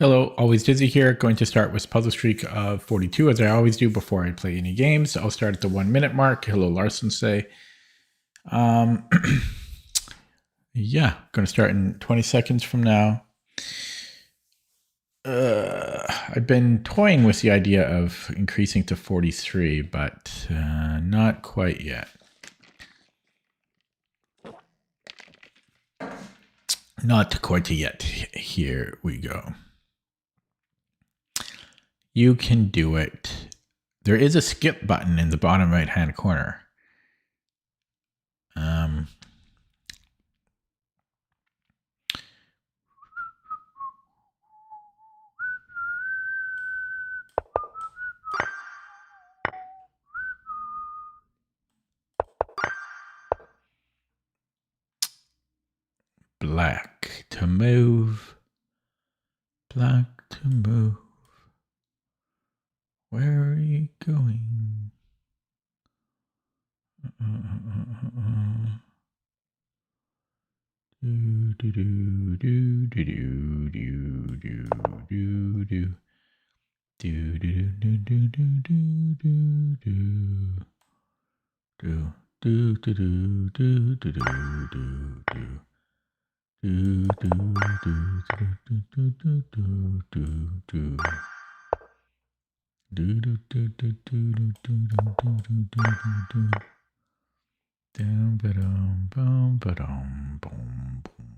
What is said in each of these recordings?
Hello, always Dizzy here. Going to start with puzzle streak of 42 as I always do before I play any games. I'll start at the 1 minute mark. Hello, Larson say. Yeah, going to start in 20 seconds from now. I've been toying with the idea of increasing to 43, but not quite yet. Not quite yet. Here we go. You can do it. There is a skip button in the bottom right-hand corner. Black to move. Black to move. Where are you going? Do do do do do do do do do do. Do do do do do do do do. Do do do do do do do do. Do do do do do do do do do. Do do do do do do do do do do do. Dum ba dum bum ba dum bum bum.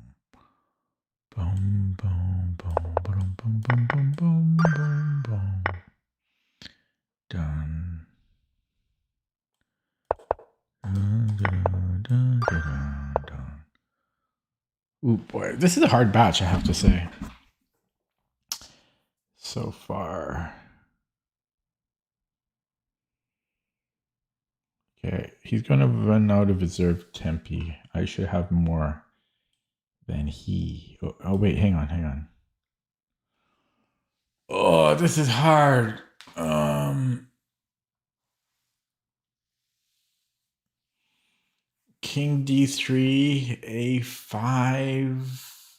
Bum bum bum bum bum bum bum bum bum bum. Done. Dun. Ooh boy, this is a hard batch, I have to say. So far. Okay, he's gonna run out of reserve tempi. I should have more than he. Oh wait, hang on. Oh, this is hard. King D3, A5.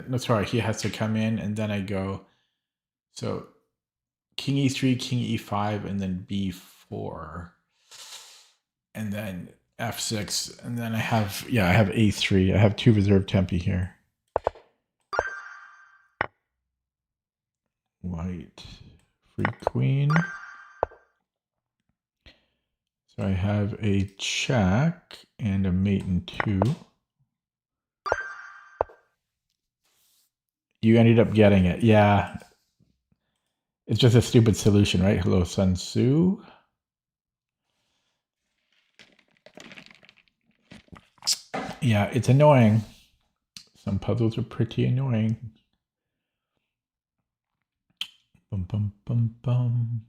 No, sorry, he has to come in and then I go. So King E3, King E5, and then B4. And then F6. And then I have A3. I have 2 reserve tempi here. White, free queen. So I have a check and a mate in 2. You ended up getting it. Yeah. It's just a stupid solution, right? Hello, Sun Tzu. Yeah, it's annoying. Some puzzles are pretty annoying. Bum, bum, bum, bum.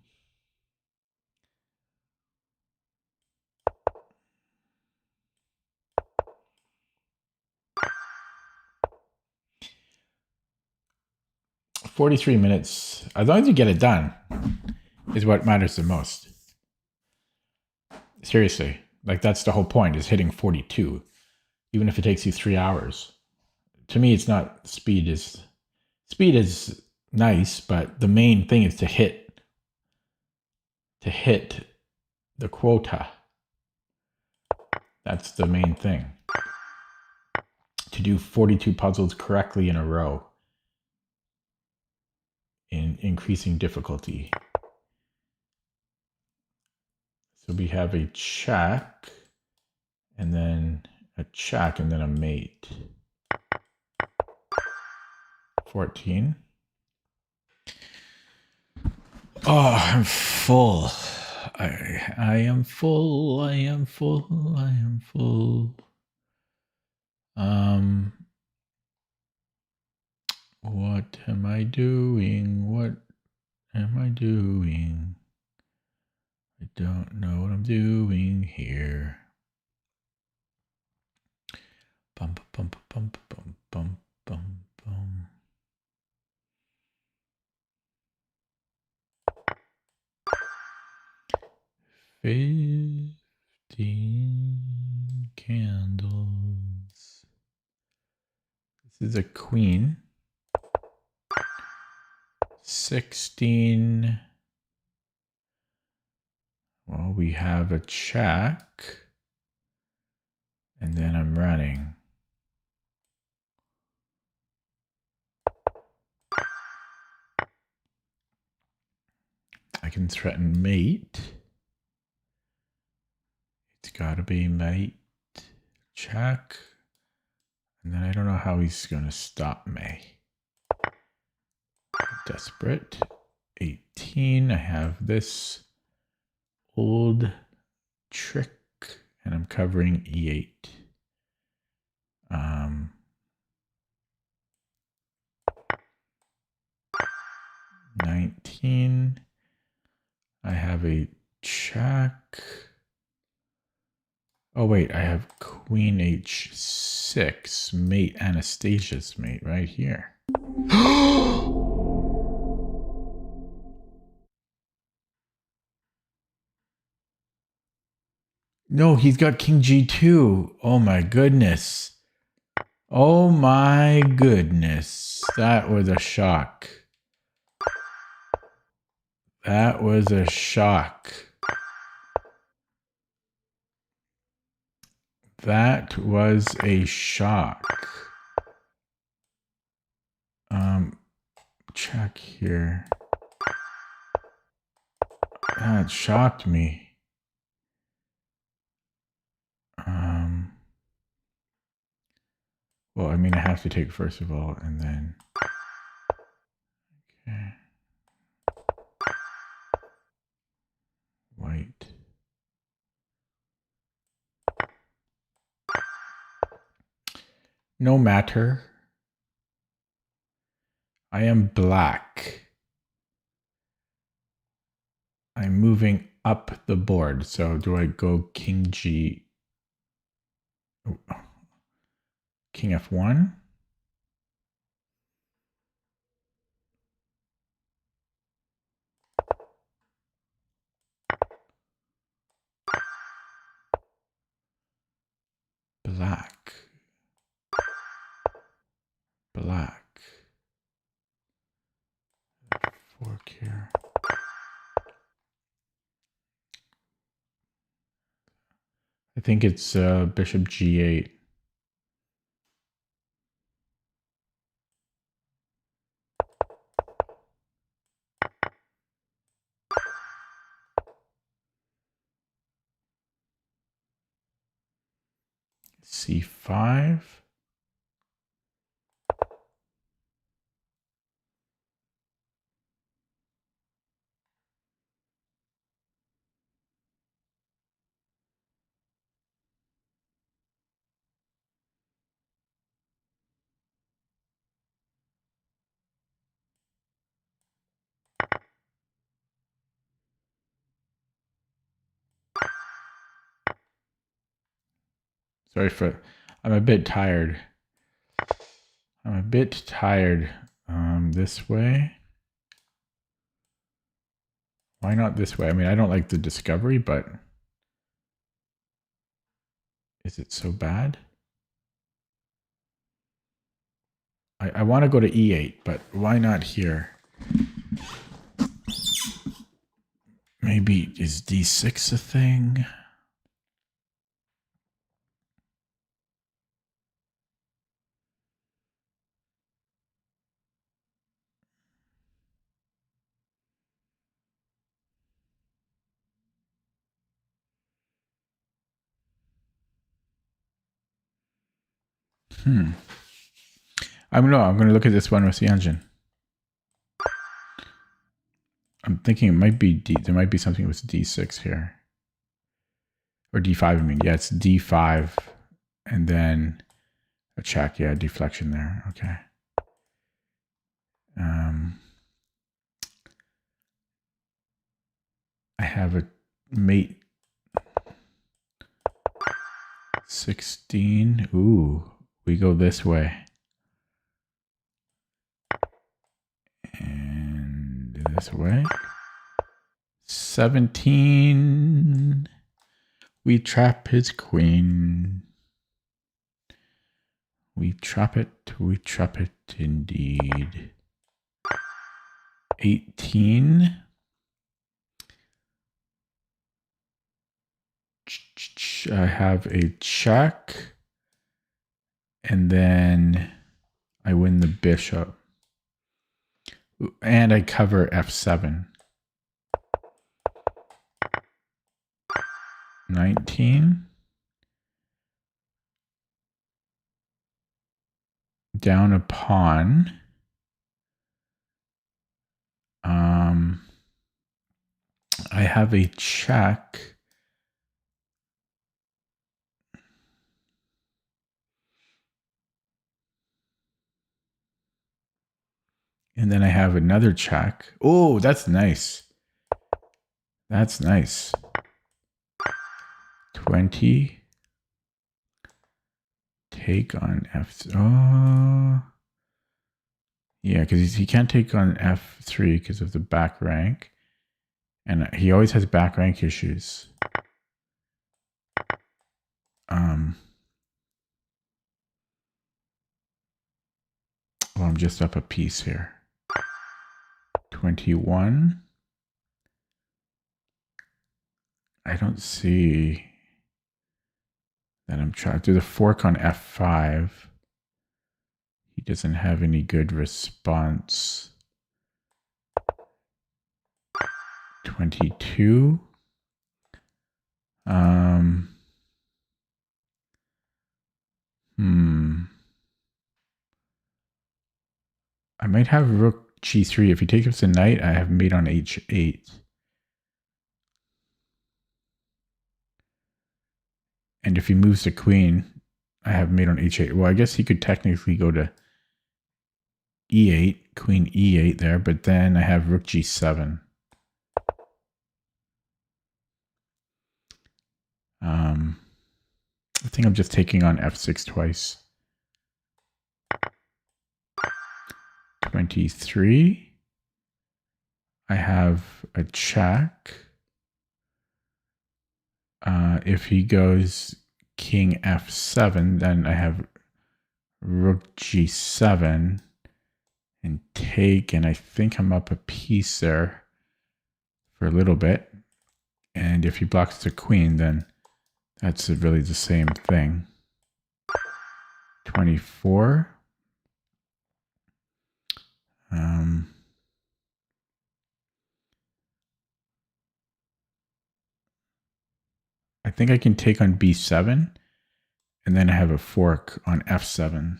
"43 minutes, as long as you get it done, is what matters the most. Seriously, like that's the whole point, is hitting 42, even if it takes you 3 hours. To me, it's not speed is nice, but the main thing is to hit the quota. That's the main thing. To do 42 puzzles correctly in a row in increasing difficulty. So we have a check, and then a check, and then a mate. 14. Oh, I'm full. I am full. I am full. I am full. What am I doing? What am I doing? I don't know what I'm doing here. Bum bum bum bum bum bum bum. $15 candles. This is a queen. 16. Well, we have a check. And then I'm running. I can threaten mate. It's gotta be mate. Check. And then I don't know how he's gonna stop me. Desperate. 18. I have this old trick. And I'm covering E8. 19. I have a check. Oh, wait, I have queen h6, mate Anastasia's mate right here. No, he's got king g2. Oh, my goodness. Oh, my goodness. That was a shock. That was a shock. That was a shock. Check here. That shocked me. Well, I mean, I have to take first of all, and then. Okay. White. No matter. I am black. I'm moving up the board. So do I go king G? Oh. King F1? Black. Black. Fork here. I think it's bishop G8. C5. Sorry for, I'm a bit tired. I'm a bit tired. This way. Why not this way? I mean, I don't like the discovery, but is it so bad? I want to go to E8, but why not here? Maybe is D6 a thing? I don't know. I'm going to look at this one with the engine. I'm thinking it might be D. There might be something with D6 here. Or D5, I mean. Yeah, it's D5. And then a check. Yeah, deflection there. Okay. I have a mate 16. Ooh, we go this way. And this way. 17. We trap his queen. We trap it indeed. 18. I have a check. And then I win the bishop. And I cover f7. 19. Down a pawn. I have a check. And then I have another check. Oh, that's nice. That's nice. 20. Take on f. Oh. Yeah, because he can't take on f3 because of the back rank. And he always has back rank issues. Well, I'm just up a piece here. 21. I don't see that I'm trying to do the fork on f5. He doesn't have any good response. 22. I might have rook g3. If he takes the knight, I have mate on h8. And if he moves the queen, I have mate on h8. Well, I guess he could technically go to e8, queen e8 there, but then I have rook g7. I think I'm just taking on f6 twice. 23. I have a check. If he goes king f7, then I have rook g7 and take, and I think I'm up a piece there for a little bit. And if he blocks the queen, then that's really the same thing. 24. I think I can take on b7, and then I have a fork on f7.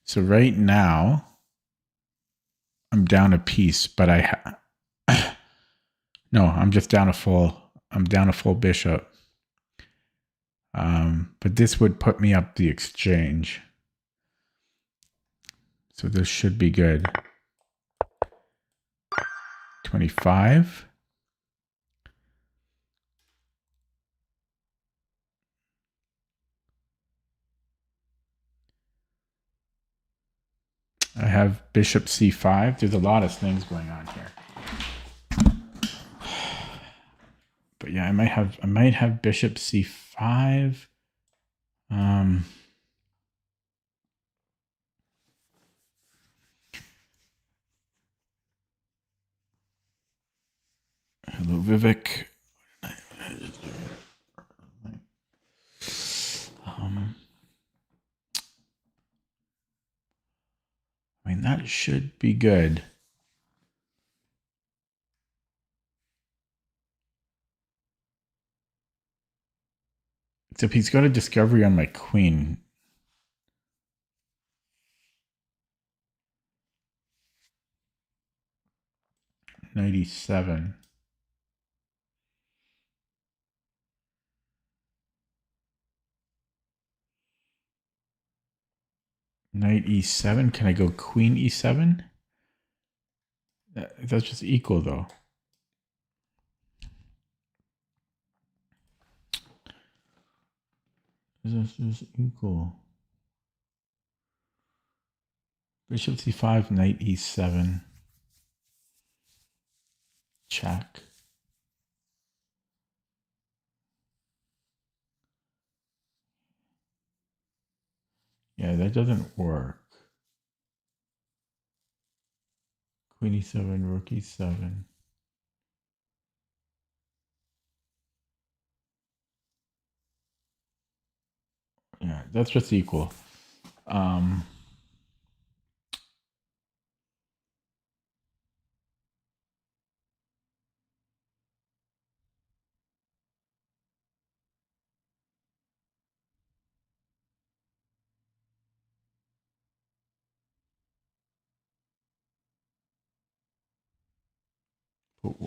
So right now, I'm down a piece, but no, I'm just down a full. I'm down a full bishop. But this would put me up the exchange. So this should be good. 25. I have bishop c5. There's a lot of things going on here. But yeah, I might have bishop c5. Hello, Vivek. I mean, that should be good. Except he's got a discovery on my queen. Knight e7. Knight e7. Can I go queen e7? That's just equal, though. This is equal. Bishop c5, knight e7. Check. Yeah, that doesn't work. Queen e7, rook e7. Yeah, that's just equal.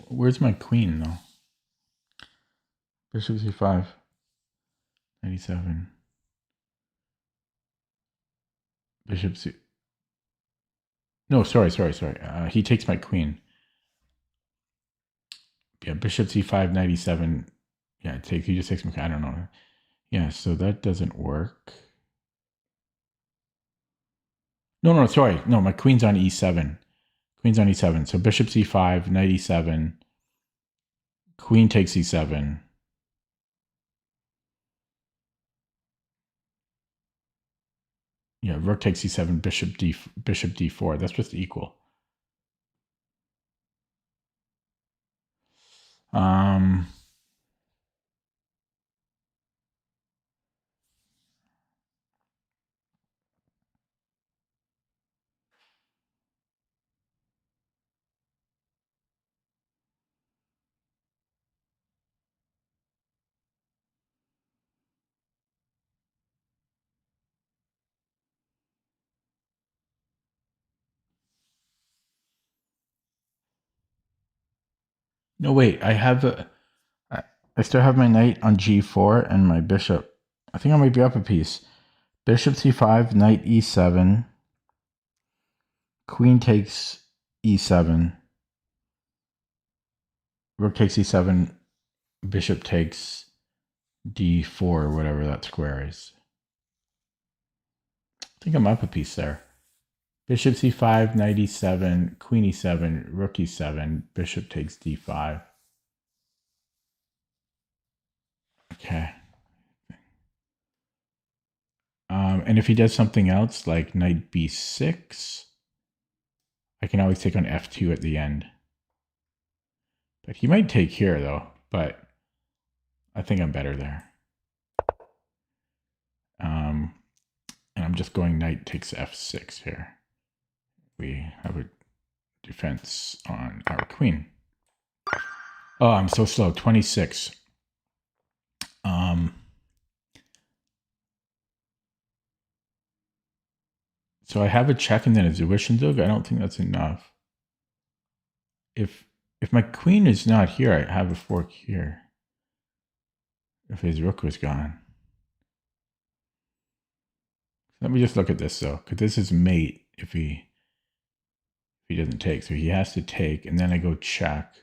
Where's my queen, though? Bishop c5, 97. Bishop c... No, sorry. He takes my queen. Yeah, bishop c5, 97. Yeah, he just takes my... I don't know. Yeah, so that doesn't work. No, sorry. No, my queen's on e7. Queen's on e7. So bishop c5, knight e7. Queen takes e7. Yeah, rook takes e7, bishop d4. That's just equal. No, wait. I still have my knight on g4 and my bishop. I think I might be up a piece. Bishop c5, knight e7. Queen takes e7. Rook takes e7. Bishop takes d4 or whatever that square is. I think I'm up a piece there. Bishop c5, knight e7, queen e7, rook e7, bishop takes d5. Okay. And if he does something else, like knight b6, I can always take on f2 at the end. But he might take here, though. But I think I'm better there. And I'm just going knight takes f6 here. We have a defense on our queen. Oh, I'm so slow. 26. So I have a check and then a Zwischenzug. I don't think that's enough. If my queen is not here, I have a fork here. If his rook was gone. Let me just look at this though, because this is mate if he doesn't take. So he has to take, and then I go check.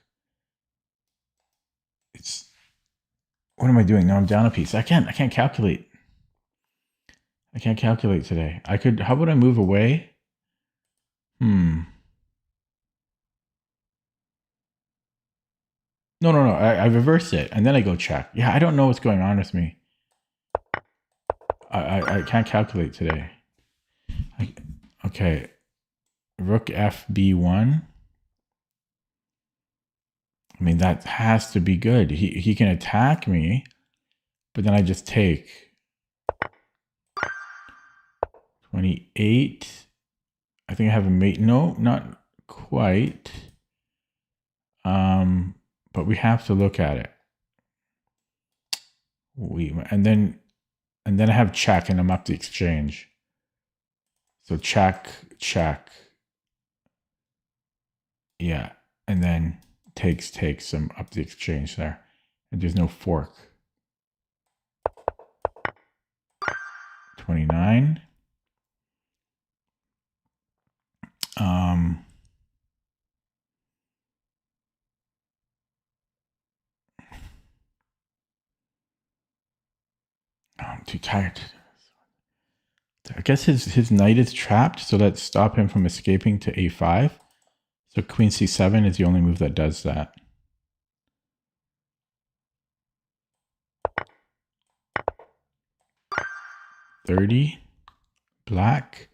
What am I doing? No, I'm down a piece. I can't calculate. I can't calculate today. How about I move away? No. I reversed it, and then I go check. Yeah, I don't know what's going on with me. I can't calculate today. Okay. Rook fb1. I mean, that has to be good. He can attack me, but then I just take. 28. I think I have a mate. No, not quite. But we have to look at it. And then I have check, and I'm up the exchange. So check. Yeah, and then takes. I'm up the exchange there, and there's no fork. 29. I'm too tired. I guess his knight is trapped, so let's stop him from escaping to a5. So queen c7 is the only move that does that. black.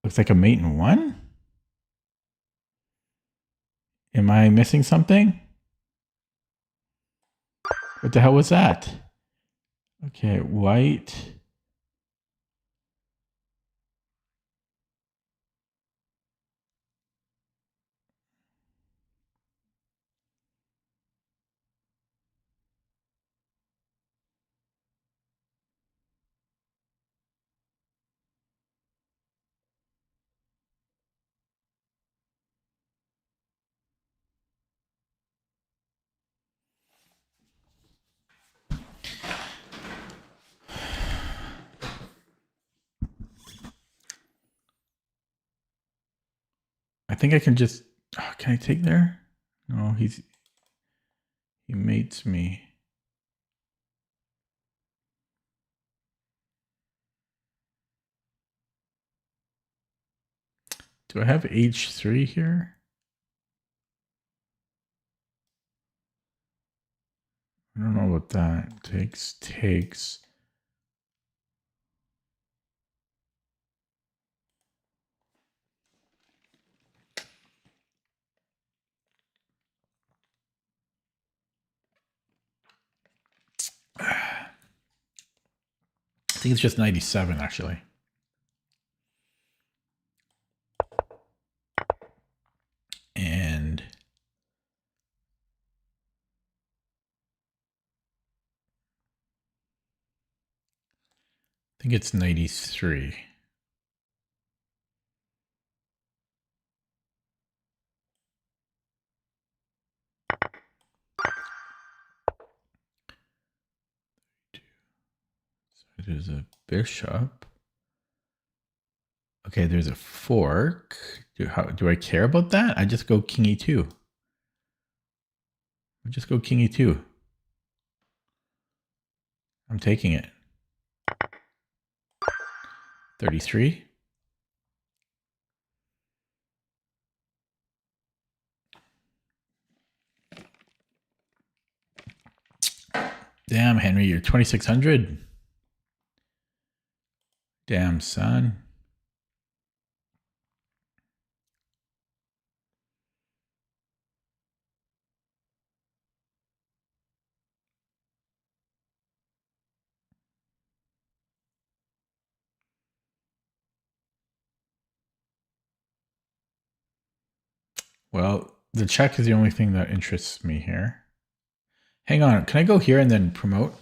Looks like a mate in one. Am I missing something? What the hell was that? Okay, white. I think I can just. Oh, can I take there? No, he mates me. Do I have H3 here? I don't know about that. Takes. I think it's just 97, actually. And I think it's 93. So there's a bishop. Okay, there's a fork. Do I care about that? I just go king e2. I just go king e2. I'm taking it. 33. Damn, Henry, you're 2,600. Damn, son. Well, the check is the only thing that interests me here. Hang on. Can I go here and then promote?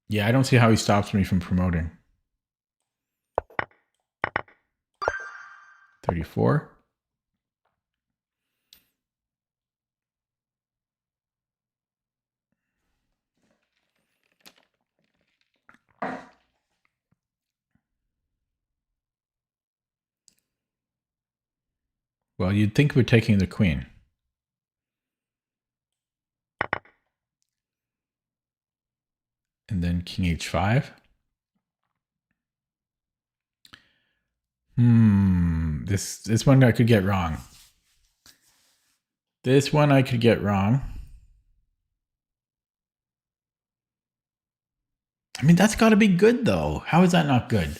Yeah, I don't see how he stops me from promoting. 34. Well, you'd think we're taking the queen. And then king h5. This one I could get wrong. This one I could get wrong. I mean, that's got to be good, though. How is that not good?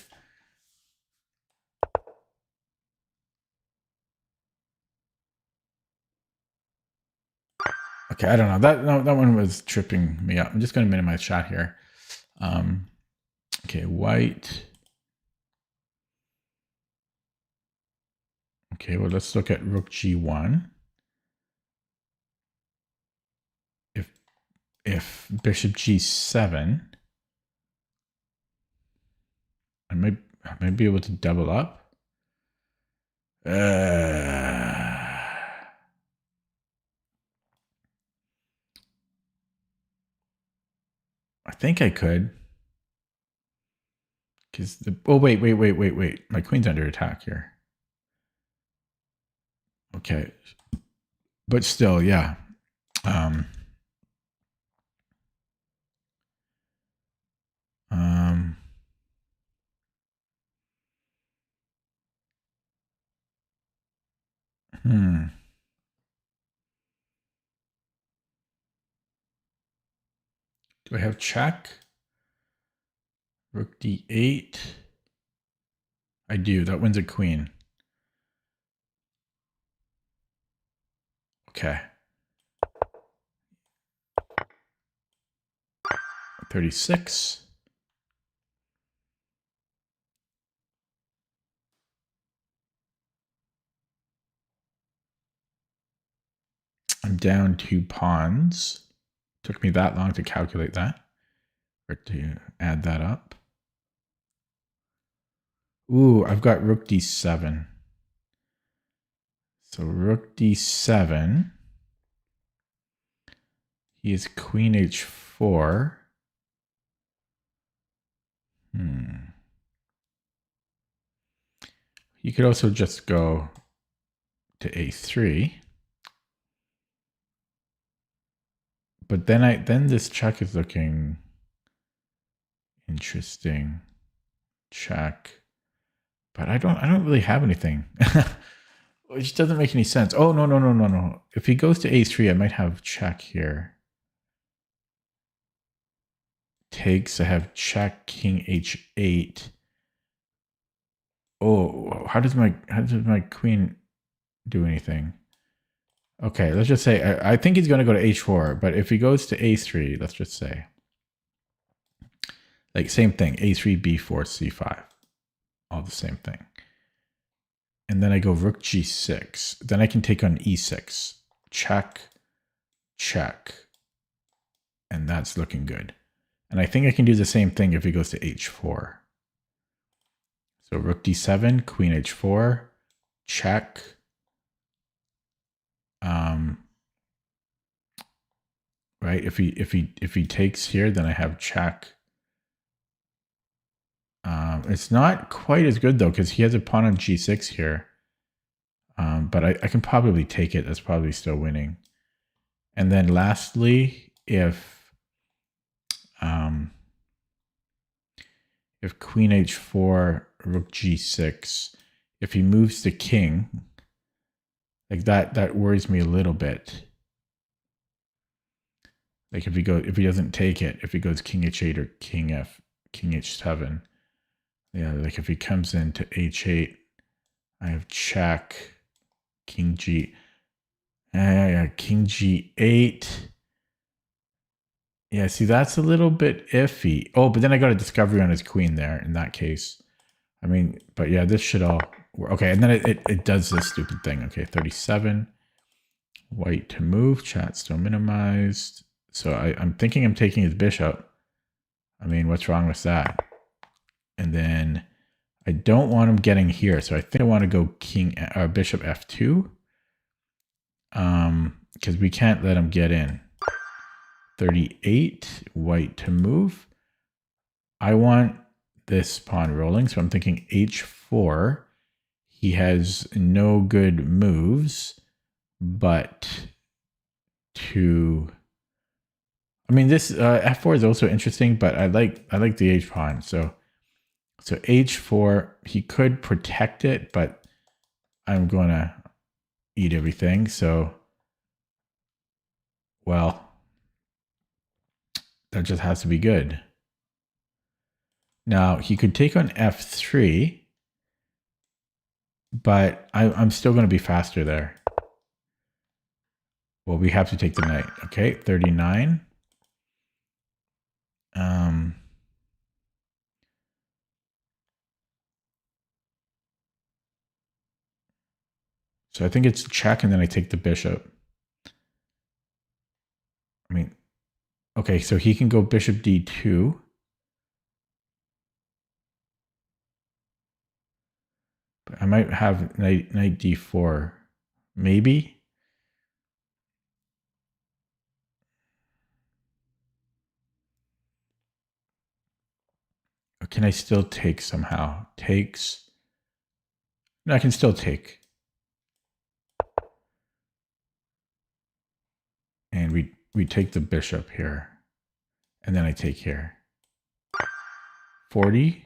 Okay, I don't know. That one was tripping me up. I'm just going to minimize shot here. Okay, white. Okay, well, let's look at rook g1. If bishop g7, I might be able to double up. I think I could. Because wait. My queen's under attack here. Okay. But still, yeah. Do I have check? Rook d8. I do. That wins a queen. Okay. 36. I'm down 2 pawns. Took me that long to calculate that. Or to add that up. Ooh, I've got rook d7. So rook d7. He is queen h4. You could also just go to a3. But then this check is looking interesting. Check. But I don't really have anything. Which doesn't make any sense. Oh, no. If he goes to a3, I might have check here. Takes, I have check, king h8. Oh, how does my queen do anything? Okay, let's just say, I think he's going to go to h4, but if he goes to a3, let's just say, like same thing, a3, b4, c5, all the same thing. And then I go rook g6. Then I can take on e6. Check, check. And that's looking good. And I think I can do the same thing if he goes to h4. So rook d7, queen h4, check. Right? If he takes here, then I have check. It's not quite as good though, because he has a pawn on g6 here. But I can probably take it. That's probably still winning. And then lastly, if queen h4, rook g6, if he moves the king, like that worries me a little bit. Like if he doesn't take it, if he goes king h8 or king h7, yeah, like if he comes into h8, I have check, king g, king g8. Yeah, see, that's a little bit iffy. Oh, but then I got a discovery on his queen there in that case. I mean, but yeah, this should all work. Okay, and then it does this stupid thing. Okay, 37. White to move, chat still minimized. So I'm thinking I'm taking his bishop. I mean, what's wrong with that? And then I don't want him getting here. So I think I want to go bishop f2. Because we can't let him get in. 38, white to move. I want this pawn rolling, so I'm thinking h4. He has no good moves, but I mean, this f4 is also interesting, but I like the h pawn. So h4, he could protect it, but I'm gonna eat everything. So, well, that just has to be good. Now, he could take on f3, but I'm still going to be faster there. Well, we have to take the knight. Okay, 39. So I think it's check, and then I take the bishop. I mean, okay, so he can go bishop d2. But I might have knight d4, maybe. Or can I still take somehow? Takes. No, I can still take. And we take the bishop here. And then I take here. 40.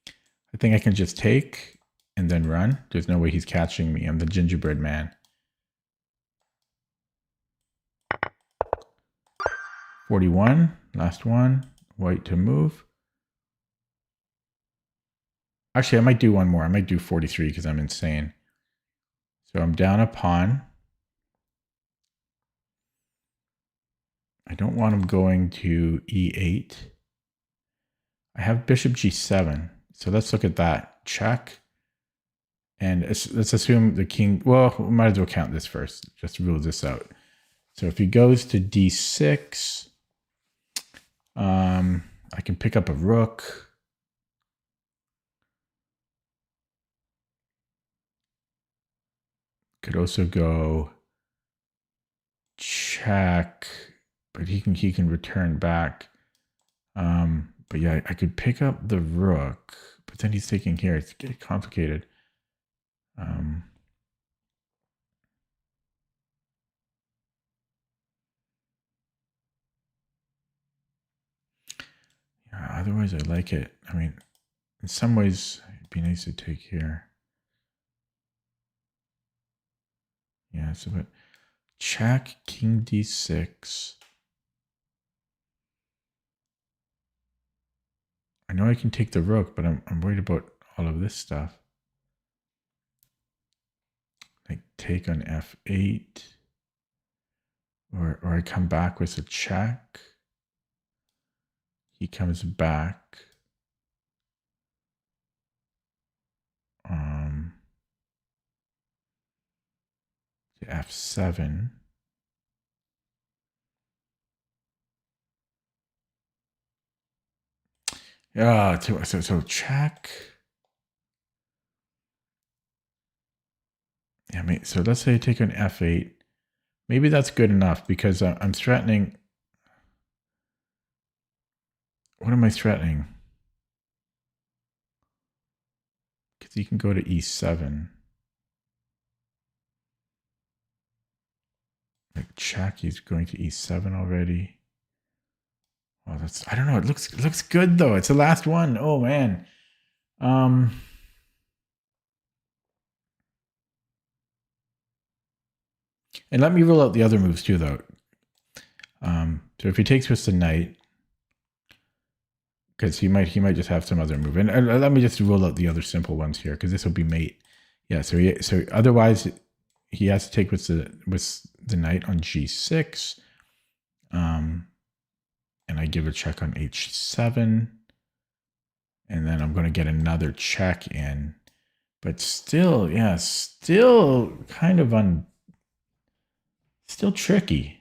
I think I can just take and then run. There's no way he's catching me. I'm the gingerbread man. 41. Last one. White to move. Actually, I might do one more. I might do 43 because I'm insane. So I'm down a pawn. I don't want him going to e8. I have bishop g7. So let's look at that. Check. And let's assume the king, well, we might as well count this first. Just rule this out. So if he goes to d6, I can pick up a rook. Could also go check, but he can return back. But yeah, I could pick up the rook, but then he's taking here. It's getting complicated. Yeah, otherwise I like it. I mean, in some ways it'd be nice to take here. Yeah, so but check, king d6. I know I can take the rook, but I'm worried about all of this stuff. Like take on f8. Or I come back with a check. He comes back. To f7. Yeah, so check. Yeah, so let's say I take on f8. Maybe that's good enough because I'm threatening. What am I threatening? Because he can go to e7. Like check, he's going to e7 already. Oh, I don't know. It looks good though. It's the last one. Oh man. And let me rule out the other moves too, though. So if he takes with the knight, because he might just have some other move, and let me just rule out the other simple ones here, because this will be mate. Yeah. So otherwise, he has to take with the knight on g6, and I give a check on h7, and then I'm going to get another check in, but still, yeah, still kind of still tricky.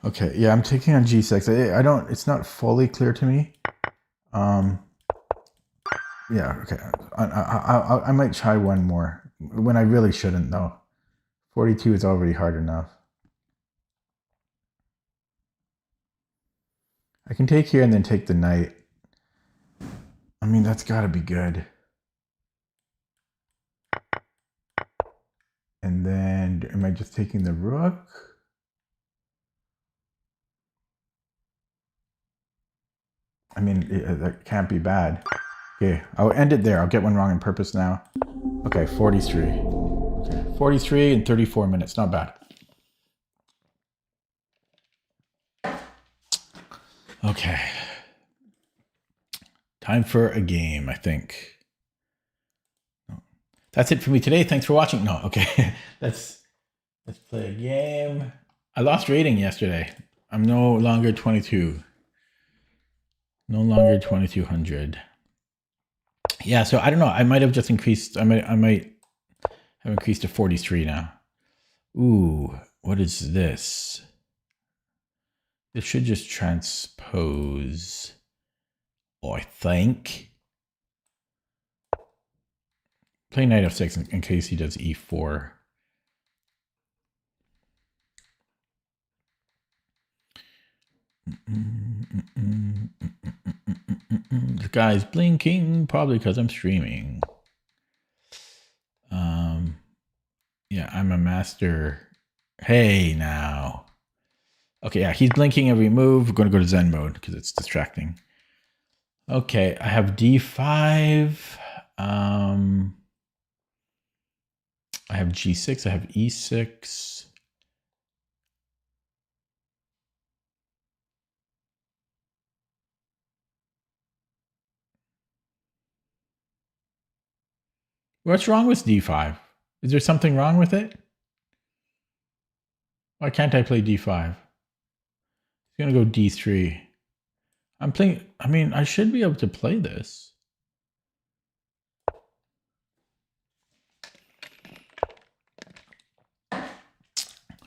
Okay, yeah, I'm taking on g6. I don't. It's not fully clear to me. Yeah, okay. I might try one more when I really shouldn't though. 42 is already hard enough. I can take here and then take the knight. I mean, that's got to be good. And then, am I just taking the rook? I mean, that can't be bad. Okay, I'll end it there. I'll get one wrong on purpose now. Okay, 43. Okay, 43 and 34 minutes. Not bad. Okay. Time for a game, I think. That's it for me today. Thanks for watching. No, okay. Let's play a game. I lost rating yesterday. I'm no longer 22. No longer 2200. Yeah, so I don't know. I might have just increased. I might have increased to 43 now. Ooh. what is this? This should just transpose, I think. Play knight f6 in case he does e4. The guy's blinking, probably because I'm streaming. Yeah, I'm a master. Hey, now. Okay, yeah, he's blinking every move. We're going to go to Zen mode because it's distracting. Okay, I have d5. I have g6. I have e6. What's wrong with d5? Is there something wrong with it? Why can't I play d5? It's going to go d3. I'm playing, I mean, I should be able to play this.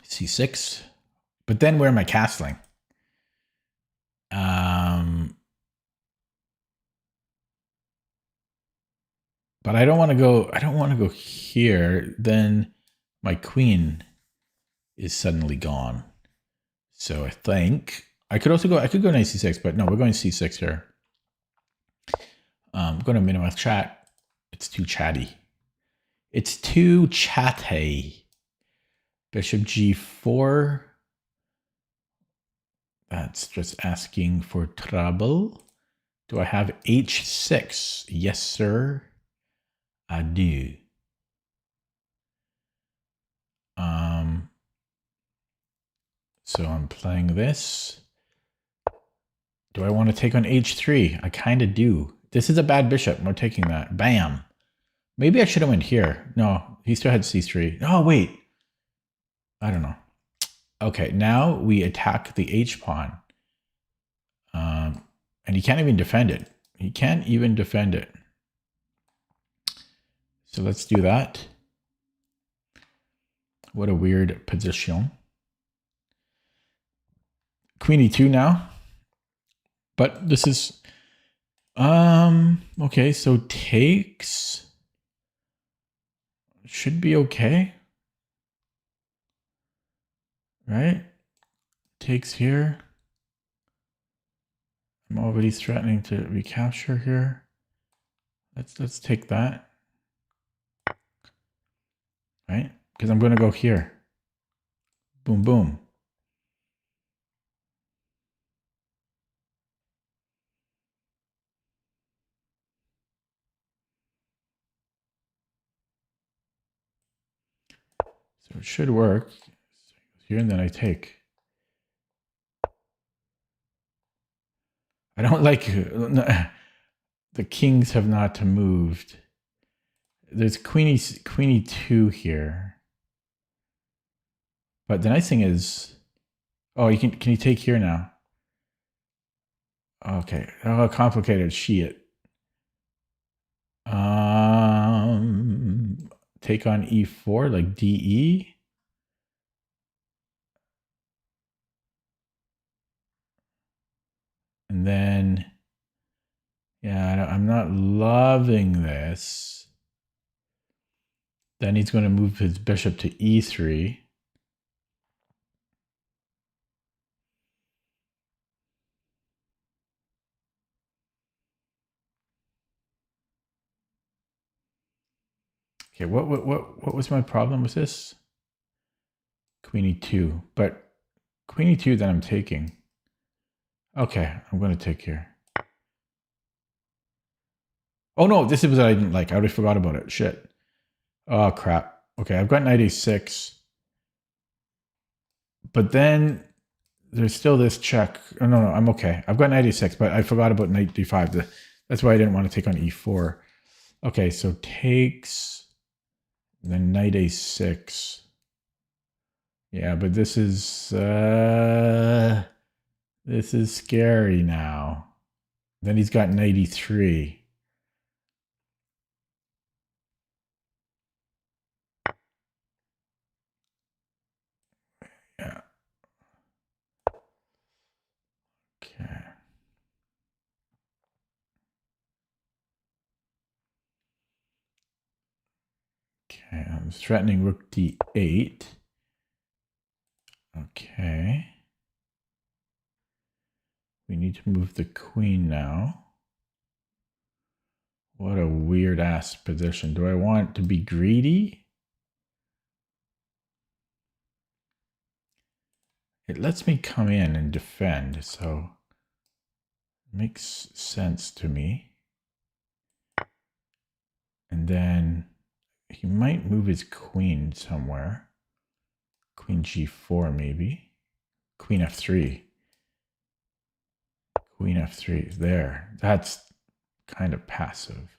c6. But then where am I castling? But I don't want to go here. Then my queen is suddenly gone. So I think I could go knight c6, but no, we're going c6 here. I'm going to minimize chat. It's too chatty. It's too chatty. Bishop g4. That's just asking for trouble. Do I have h6? Yes, sir. I do. So I'm playing this. Do I want to take on h3? I kind of do. This is a bad bishop. We're taking that. Bam. Maybe I should have went here. No, he still had c3. Oh, wait. I don't know. Okay, now we attack the h-pawn. And he can't even defend it. He can't even defend it. So let's do that. What a weird position. Queen e2 now. But this is... okay, so takes... should be okay. Right? Takes here. I'm already threatening to recapture here. Let's take that. Right? Because I'm going to go here. Boom, boom. So it should work. Here and then I take. I don't like... the kings have not moved. There's queen e2 here. But the nice thing is... oh, can you take here now? Okay. Oh, complicated shit. Take on e4, like DE. And then, yeah, I'm not loving this. Then he's going to move his bishop to e3. Okay, what was my problem with this? Queen e2, but queen e2 then I'm taking. Okay, I'm going to take here. Oh no, this is what I didn't like. I already forgot about it. Shit. Oh crap. Okay, I've got knight a6. But then there's still this check. Oh, no, I'm okay. I've got knight a6, but I forgot about knight d5. That's why I didn't want to take on e4. Okay, so takes, then knight a6. Yeah, but this is scary now. Then he's got knight e3. Okay, I'm threatening rook d8. Okay. We need to move the queen now. What a weird ass position. Do I want to be greedy? It lets me come in and defend, so it makes sense to me. And then he might move his queen somewhere. Queen g4 maybe. Queen f3. Queen f3 there. That's kind of passive.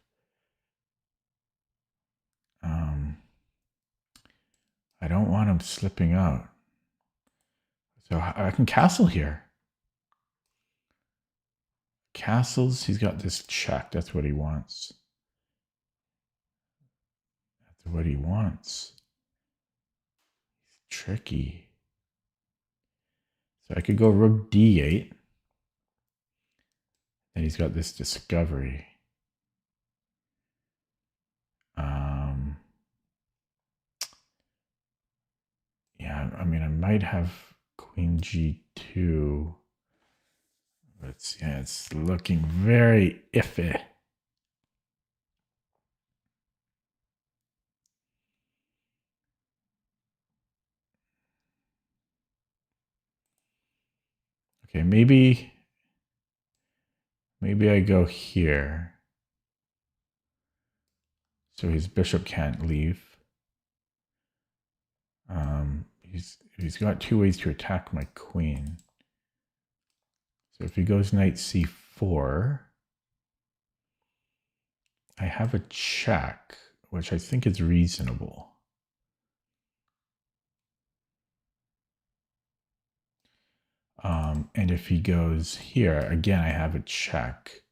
I don't want him slipping out. So I can castle here. Castles, he's got this check. That's what he wants. That's what he wants. Tricky. So I could go rook d8. And he's got this discovery. Yeah, I mean, I might have queen g2. But yeah, it's looking very iffy. Okay, maybe I go here. So his bishop can't leave. He's got two ways to attack my queen. So if he goes knight c4, I have a check, which I think is reasonable. And if he goes here, again, I have a check.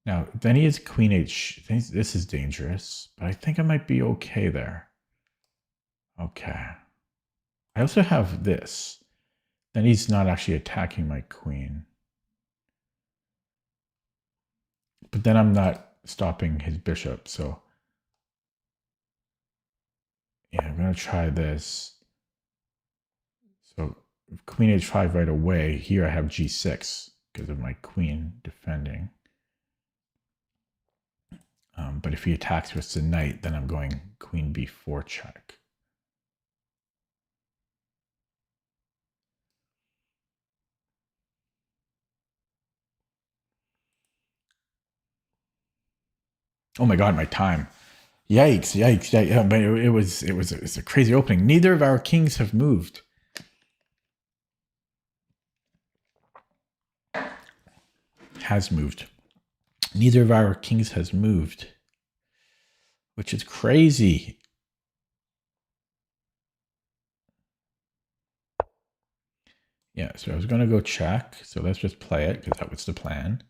Now, then he has queen h. This is dangerous, but I think I might be okay there. Okay. I also have this. Then he's not actually attacking my queen. But then I'm not stopping his bishop, so yeah, I'm going to try this. So queen h5 right away. Here I have g6 because of my queen defending. But if he attacks with the knight, then I'm going queen b4 check. Oh my god, my time. Yikes, yikes, yikes. Yeah, but it's a crazy opening. Neither of our kings have moved. Has moved. Neither of our kings has moved, which is crazy. Yeah, so I was going to go check. So let's just play it because that was the plan.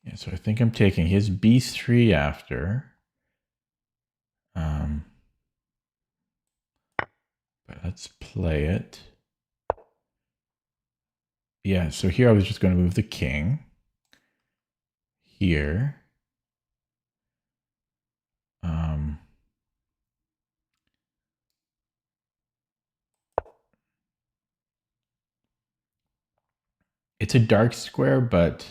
Yeah, so I think I'm taking his b3 after. But let's play it. Yeah, so here I was just going to move the king. Here. It's a dark square, but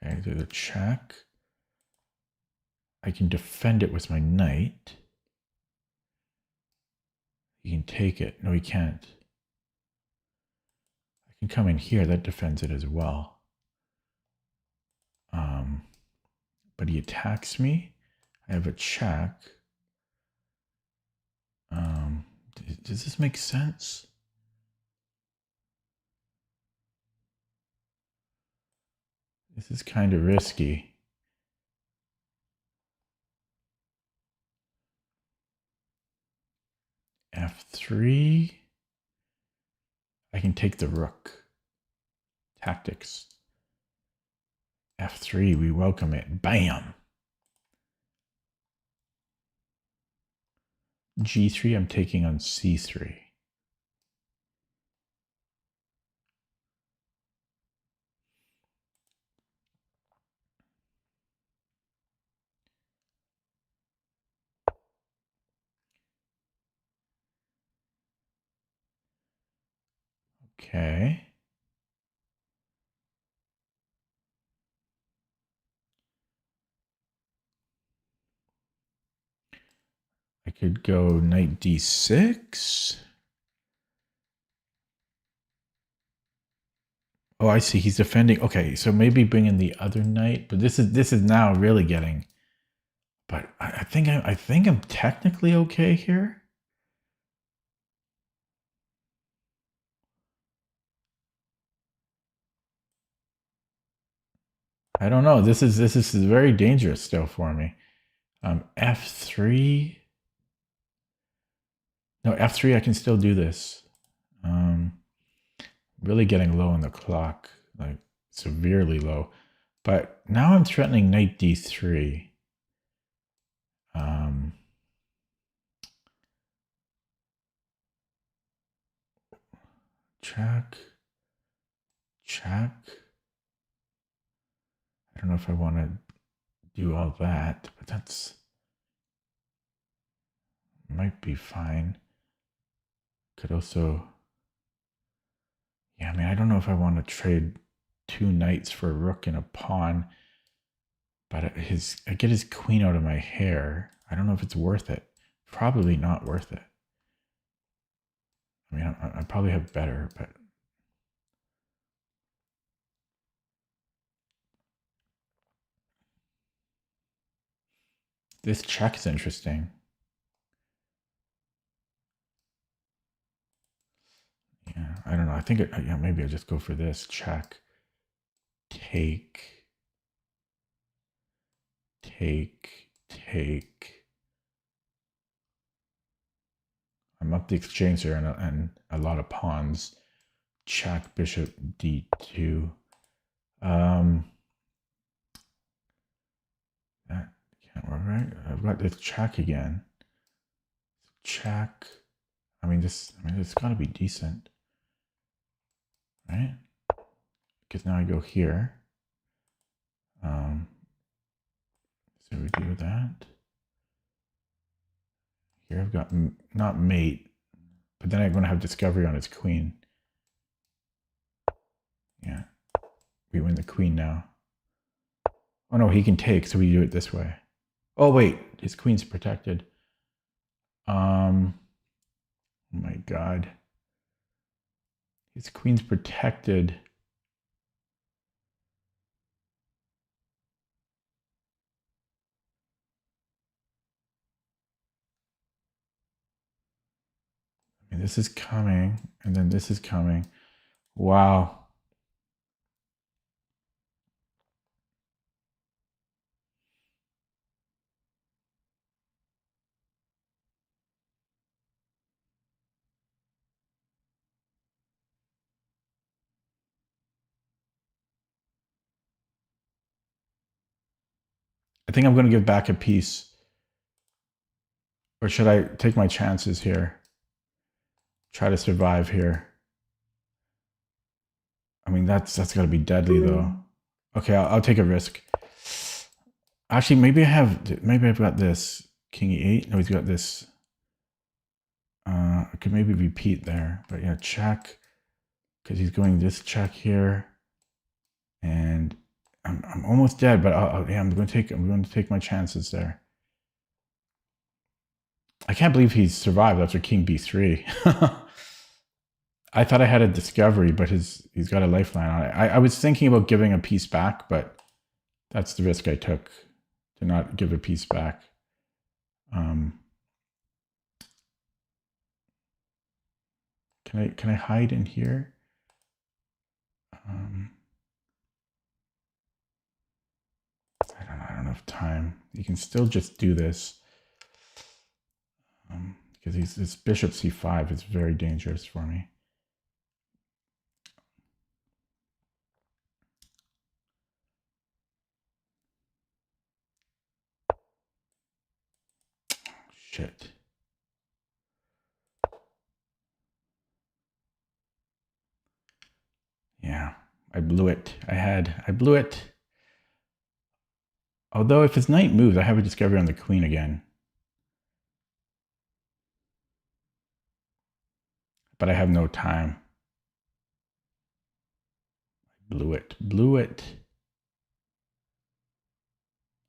okay, so the check. I can defend it with my knight. He can take it. No, he can't. I can come in here. That defends it as well. But he attacks me. I have a check. Does this make sense? This is kind of risky. f3. I can take the rook. Tactics. f3, we welcome it. Bam! g3, I'm taking on c3. Okay. I could go knight d6. Oh, I see. He's defending. Okay, so maybe bring in the other knight, but this is now really getting. But I think I'm technically okay here. I don't know. This is very dangerous still for me. F3. No, F3. I can still do this. Really getting low on the clock, like severely low. But now I'm threatening knight d3. Check. Check. I don't know if I want to do all that, but that's might be fine. Could also, yeah, I mean, I don't know if I want to trade 2 knights for a rook and a pawn, but I get his queen out of my hair. I don't know if it's worth it. Probably not worth it. I mean, I probably have better, but this check is interesting. Yeah, I don't know. I think yeah, maybe I'll just go for this check. Take. I'm up the exchange there and a lot of pawns. Check, bishop d2. That can't work, right? I've got this check again. Check. I mean, it's got to be decent, right? Because now I go here. So we do that. Here I've got not mate, but then I'm going to have discovery on his queen. Yeah, we win the queen now. Oh no, he can take, so we do it this way. Oh wait, his queen's protected. Oh my god. His queen's protected. I mean, this is coming, and then this is coming. Wow. I think I'm going to give back a piece. Or should I take my chances here? Try to survive here. I mean, that's got to be deadly, though. Okay, I'll take a risk. Actually, maybe I've got this. King e8. No, he's got this. I could maybe repeat there. But yeah, check. Because he's going this check here. And I'm almost dead, but yeah, I'm going to take my chances there. I can't believe he's survived after King b3. I thought I had a discovery, but he's got a lifeline on it. I was thinking about giving a piece back, but that's the risk I took, to not give a piece back. Can I hide in here? I don't have time. You can still just do this. because his bishop c5 is very dangerous for me. Shit. Yeah, I blew it. I blew it. Although if his knight moves, I have a discovery on the queen again. But I have no time. Blew it. Blew it.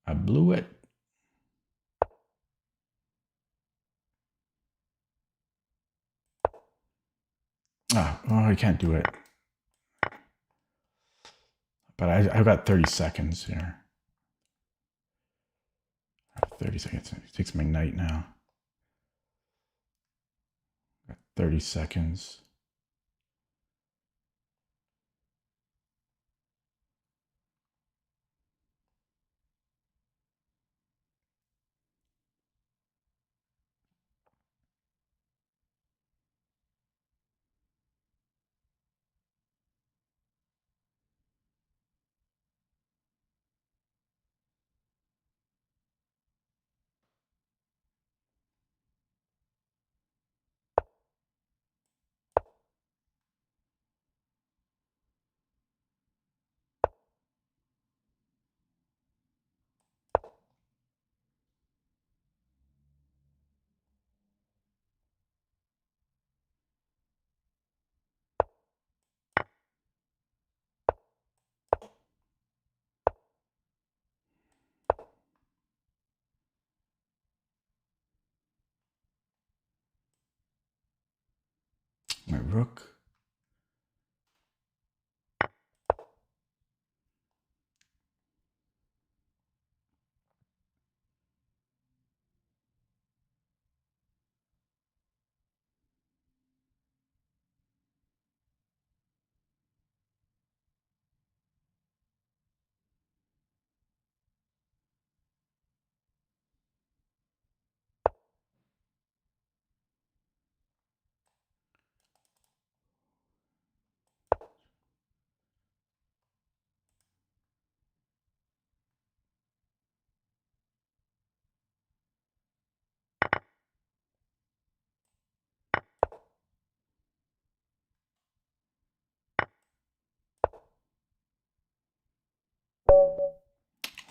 I blew it. Oh, I can't do it. But I've got 30 seconds here. 30 seconds. It takes my knight now. Got 30 seconds. My rook.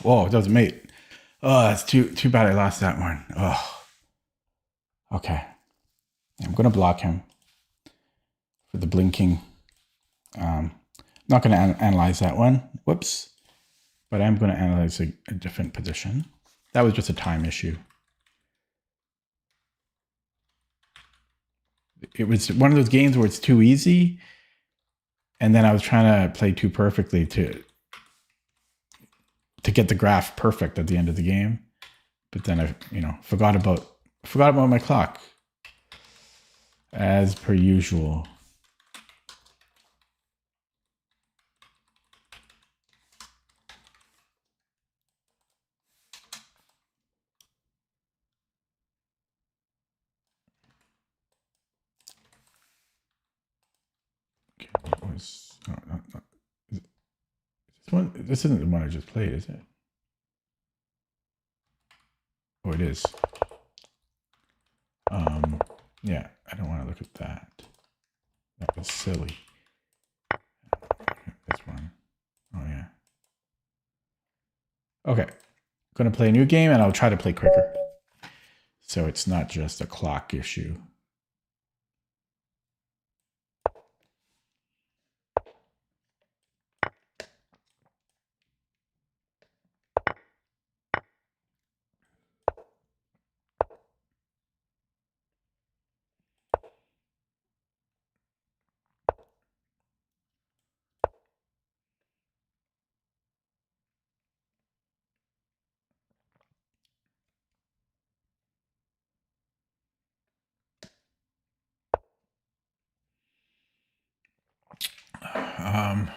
Whoa, it doesn't mate. Oh, that's too bad I lost that one. Oh. Okay. I'm gonna block him for the blinking. Not gonna analyze that one. Whoops. But I'm gonna analyze a different position. That was just a time issue. It was one of those games where it's too easy, and then I was trying to play too perfectly to get the graph perfect at the end of the game. But then I, forgot about my clock, as per usual. Okay, what was no, this one? This isn't the one I just played, is it? Oh, it is. Yeah, I don't want to look at that. That was silly. This one. Oh yeah. Okay, gonna play a new game, and I'll try to play quicker, so it's not just a clock issue. Um,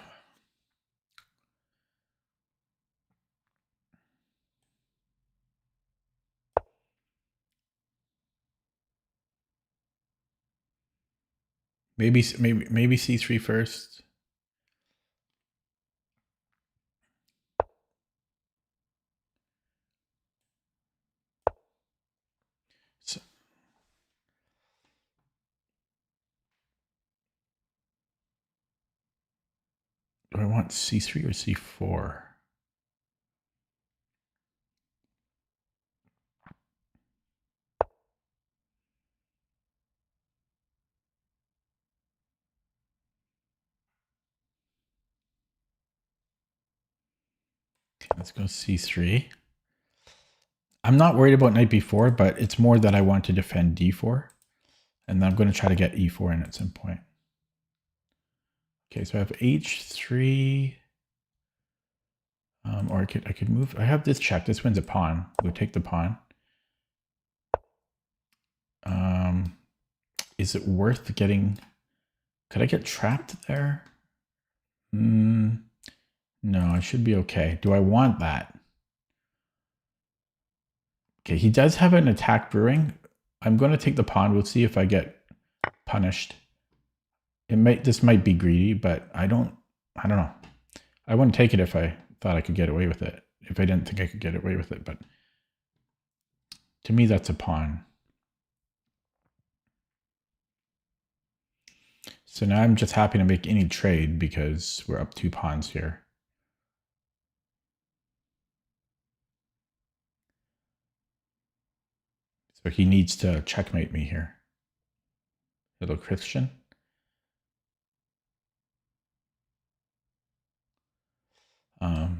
Maybe c3 first. So, do I want c3 or c4? Let's go c3. I'm not worried about knight b4, but it's more that I want to defend d4. And I'm going to try to get e4 in at some point. Okay, so I have h3. Or I could move. I have this check. This wins a pawn. We'll take the pawn. Is it worth getting... Could I get trapped there? No, I should be okay. Do I want that? Okay, he does have an attack brewing. I'm going to take the pawn. We'll see if I get punished. This might be greedy, but I don't know. I wouldn't take it if I thought I could get away with it. If I didn't think I could get away with it, but to me, that's a pawn. So now I'm just happy to make any trade because we're up 2 pawns here. So he needs to checkmate me here. Little Christian.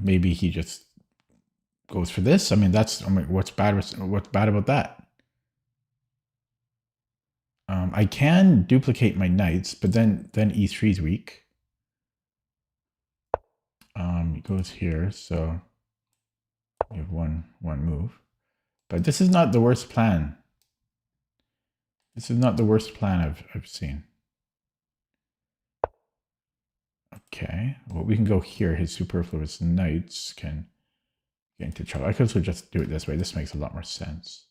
Maybe he just goes for this. I mean, what's bad about that? I can duplicate my knights, but then e3 is weak. It goes here, so you have one move. But this is not the worst plan. This is not the worst plan I've seen. Okay, well, we can go here. His superfluous knights can get into trouble. I could also just do it this way. This makes a lot more sense.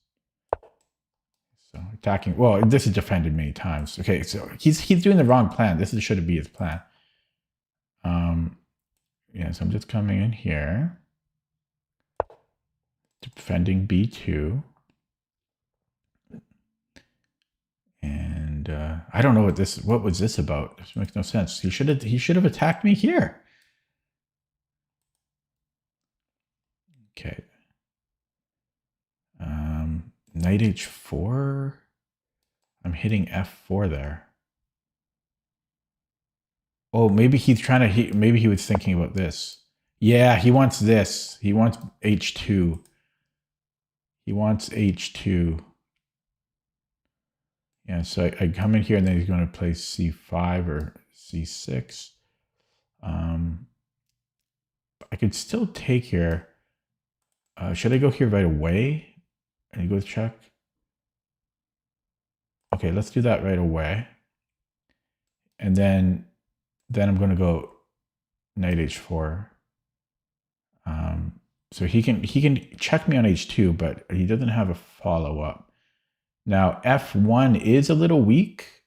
So attacking, well, this is defended many times. Okay, so he's doing the wrong plan. This should be his plan. Yeah, so I'm just coming in here. Defending b2. And I don't know what was this about? This makes no sense. He should have attacked me here. Okay. Knight h4. I'm hitting f4 there. Oh, maybe he's trying to. Maybe he was thinking about this. Yeah, he wants this. He wants h2. He wants h2. Yeah, so I come in here and then he's going to play c5 or c6. I could still take here. Should I go here right away? And he goes check. Okay, let's do that right away. And then I'm going to go knight h4. So he can check me on h2, but he doesn't have a follow-up. Now f1 is a little weak,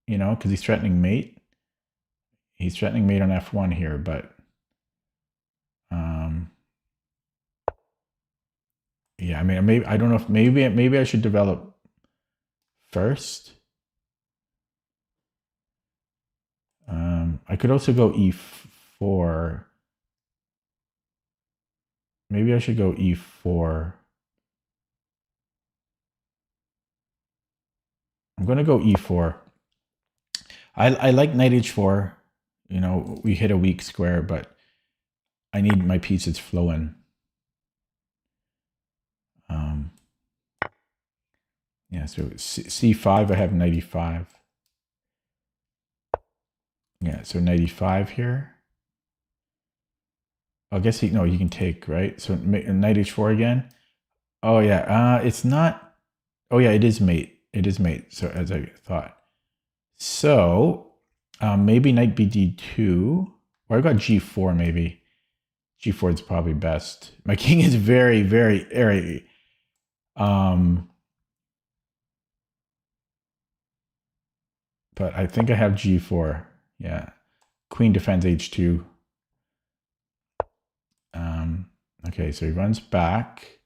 because he's threatening mate. He's threatening mate on f1 here, but yeah, I mean, maybe I don't know if maybe I should develop first. I could also go e4. Maybe I should go e4. I'm going to go e4. I like knight h4. We hit a weak square, but I need my pieces flowing. Yeah, so c5, I have knight e5. Yeah, so knight e5 here. I guess you can take, right? So knight h4 again. Oh yeah, it's not. Oh yeah, it is mate. It is mate. So as I thought. So maybe knight bd2, or I got g4 maybe. G4 is probably best. My king is very, very airy. But I think I have g4. Yeah. Queen defends h2. Okay, so he runs back.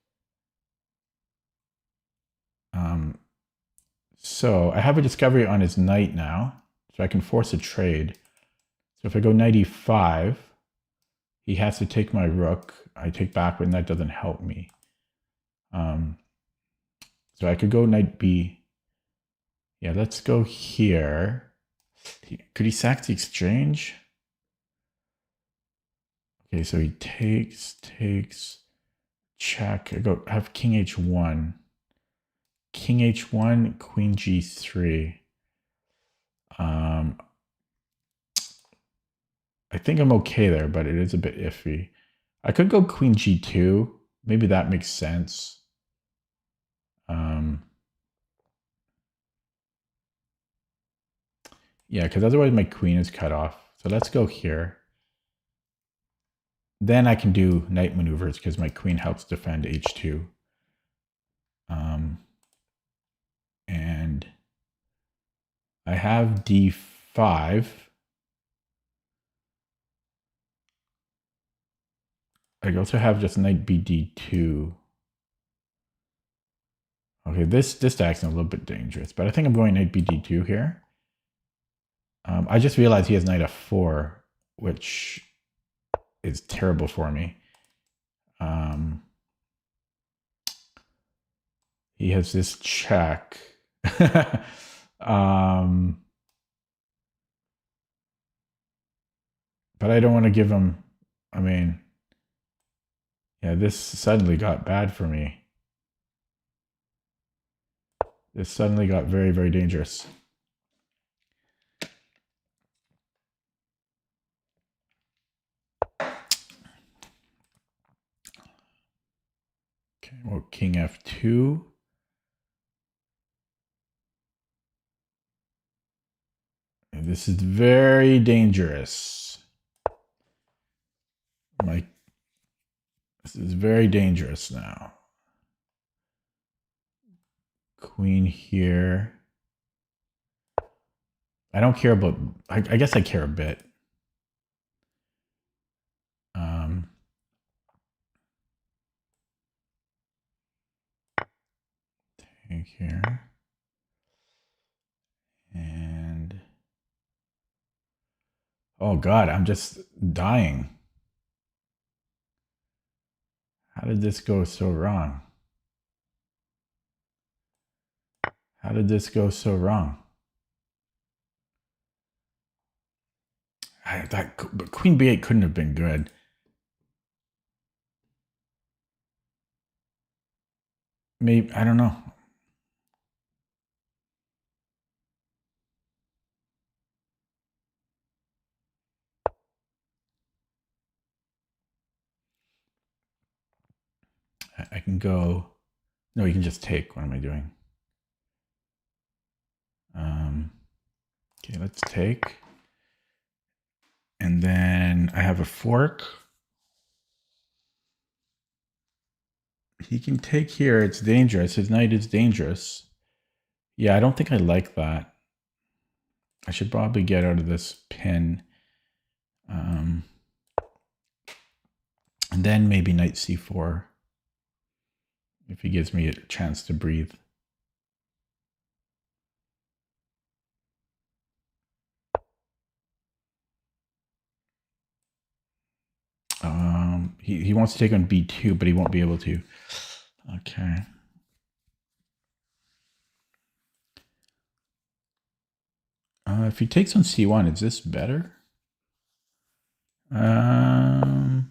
So I have a discovery on his knight now, so I can force a trade. So if I go knight e5, he has to take my rook. I take backward, and that doesn't help me. So I could go knight b. Yeah, let's go here. Could he sack the exchange? Okay, so he takes, check. I have king h1. King h1, queen g3. I think I'm okay there, but it is a bit iffy. I could go queen g2. Maybe that makes sense. Yeah, because otherwise my queen is cut off. So let's go here. Then I can do knight maneuvers because my queen helps defend h2. And I have d5. I also have just knight bd2. Okay, this stack's a little bit dangerous, but I think I'm going knight bd2 here. I just realized he has knight f4, which is terrible for me. He has this check. But I don't want to give him, I mean, yeah, this suddenly got bad for me. This suddenly got very, very dangerous. Okay, well, king f2. And this is very dangerous. This is very dangerous now. Queen here. I don't care about, I guess I care a bit. Take here. And, oh God, I'm just dying. How did this go so wrong? How did this go so wrong? But queen b8 couldn't have been good. Maybe, I don't know. I can go, no, you can just take. What am I doing? Okay, let's take. And then I have a fork. He can take here. It's dangerous. His knight is dangerous. Yeah, I don't think I like that. I should probably get out of this pin. And then maybe knight c4. If he gives me a chance to breathe. He wants to take on b2, but he won't be able to. Okay. If he takes on c1, is this better? Okay,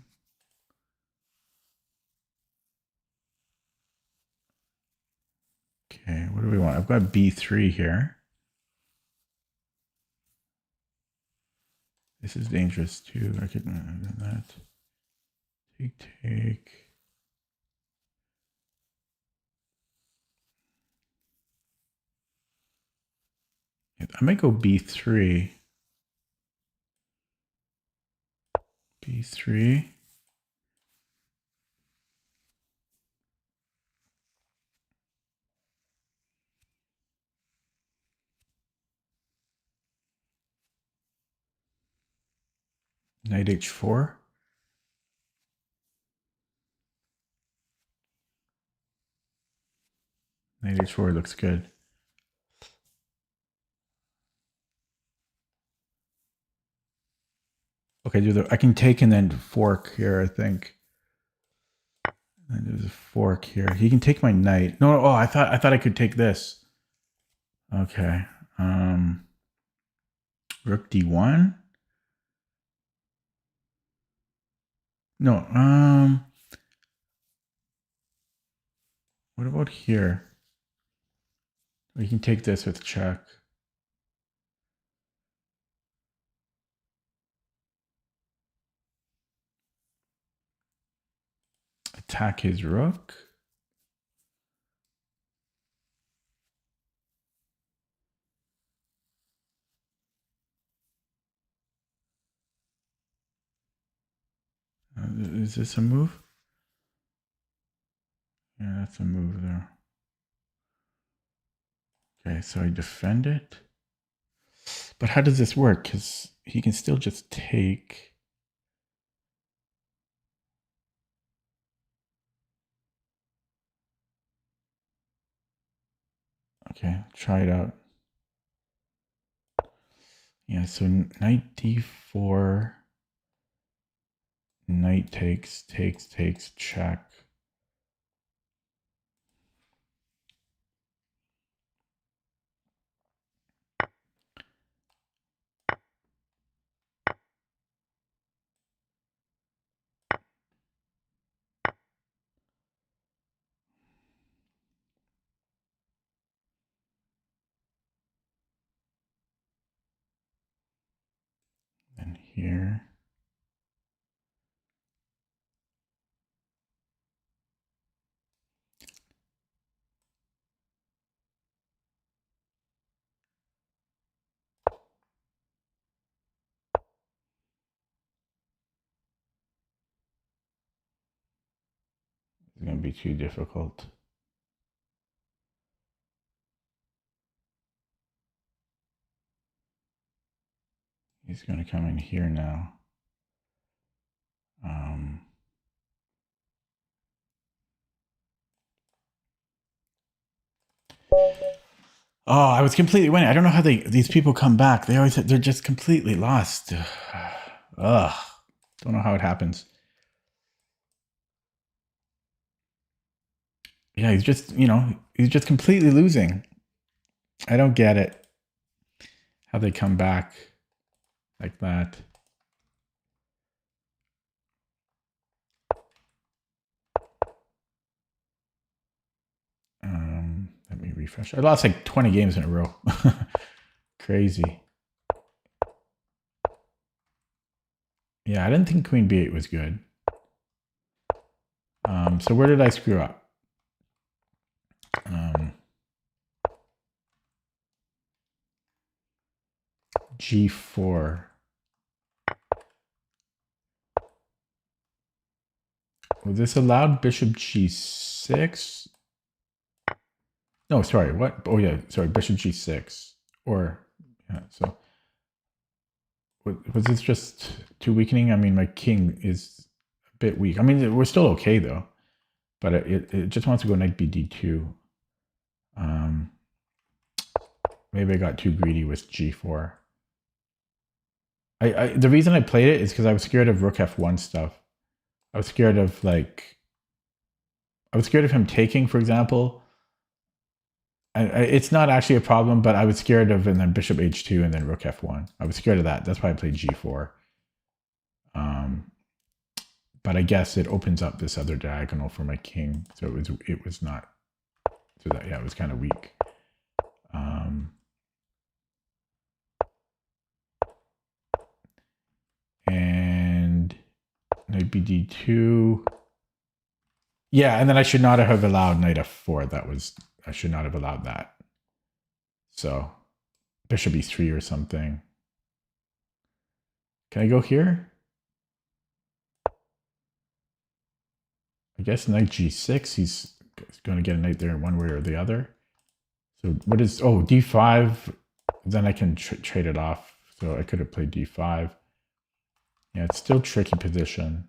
what do we want? I've got b3 here. This is dangerous too. I could do that. Take. I might go b3. b3. Knight h4. Knight h4 looks good. Okay, I can take and then fork here, I think. And there's a fork here. He can take my knight. No, oh, I thought I could take this. Okay. Rook d1. No, what about here? We can take this with check. Attack his rook. Is this a move? Yeah, that's a move there. Okay, so I defend it. But how does this work? Because he can still just take. Okay, try it out. Yeah, so knight d4. Knight takes, check. And here. It's going to be too difficult. He's going to come in here now. Oh, I was completely winning. I don't know how these people come back. They're just completely lost. Ugh. Don't know how it happens. Yeah, he's just completely losing. I don't get it. How they come back like that. Let me refresh. I lost like 20 games in a row. Crazy. Yeah, I didn't think queen b8 was good. So where did I screw up? G4. Was this allowed? Bishop G6? No, sorry, what? Oh yeah, sorry, Bishop G6. Or, yeah, so. Was this just too weakening? I mean, my king is a bit weak. I mean, we're still okay though. But it just wants to go knight bd2. Maybe I got too greedy with g4. The reason I played it is because I was scared of rook f1 stuff. I was scared of him taking, for example. It's not actually a problem, but I was scared of, and then bishop h2 and then rook f1. I was scared of that. That's why I played g4. But I guess it opens up this other diagonal for my king, so it was not. So that, yeah, it was kind of weak. And knight bd2. Yeah, and then I should not have allowed knight f4. I should not have allowed that. So bishop e3 or something. Can I go here? I guess knight g6. He's going to get a knight there in one way or the other. So what is, oh, d5. Then I can trade it off. So I could have played d5. Yeah, it's still tricky position.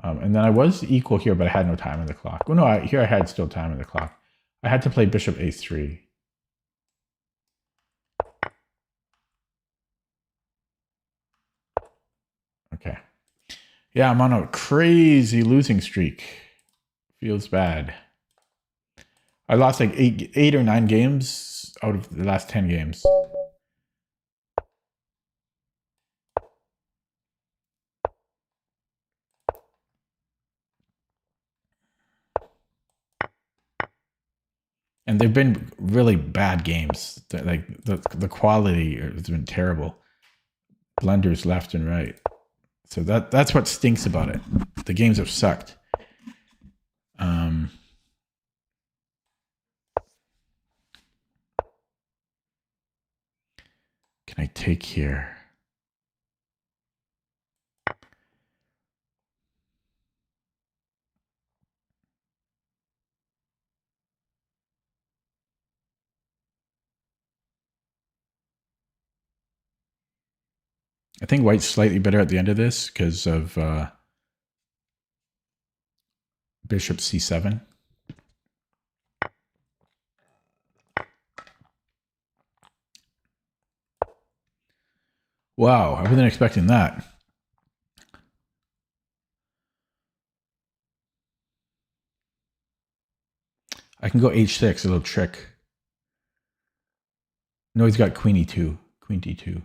And then I was equal here, but I had no time on the clock. Oh no, here I had still time on the clock. I had to play bishop a3. Okay. Yeah, I'm on a crazy losing streak. Feels bad. I lost like eight or 9 games out of the last 10 games. And they've been really bad games. Like the quality has been terrible. Blunders left and right. So that's what stinks about it. The games have sucked. Can I take here? I think white's slightly better at the end of this because of bishop c7. Wow, I wasn't expecting that. I can go h6, a little trick. No, he's got queen e2, queen d2.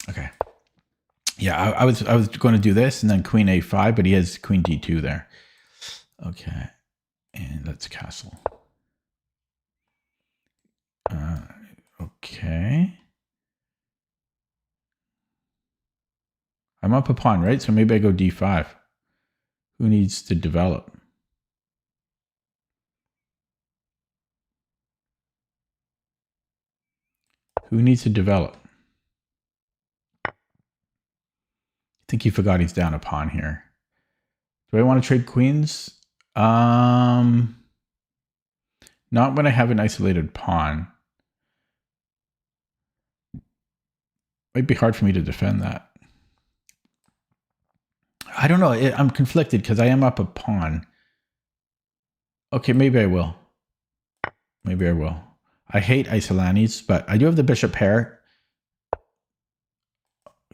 Okay. Yeah, I was going to do this and then queen a5, but he has queen d2 there. Okay, and let's castle. Okay. I'm up a pawn, right? So maybe I go d5. Who needs to develop? Who needs to develop? I think he forgot he's down a pawn here. Do I want to trade queens? Not when I have an isolated pawn. Might be hard for me to defend that. I don't know. I'm conflicted because I am up a pawn. Okay, maybe I will. Maybe I will. I hate isolanis, but I do have the bishop pair.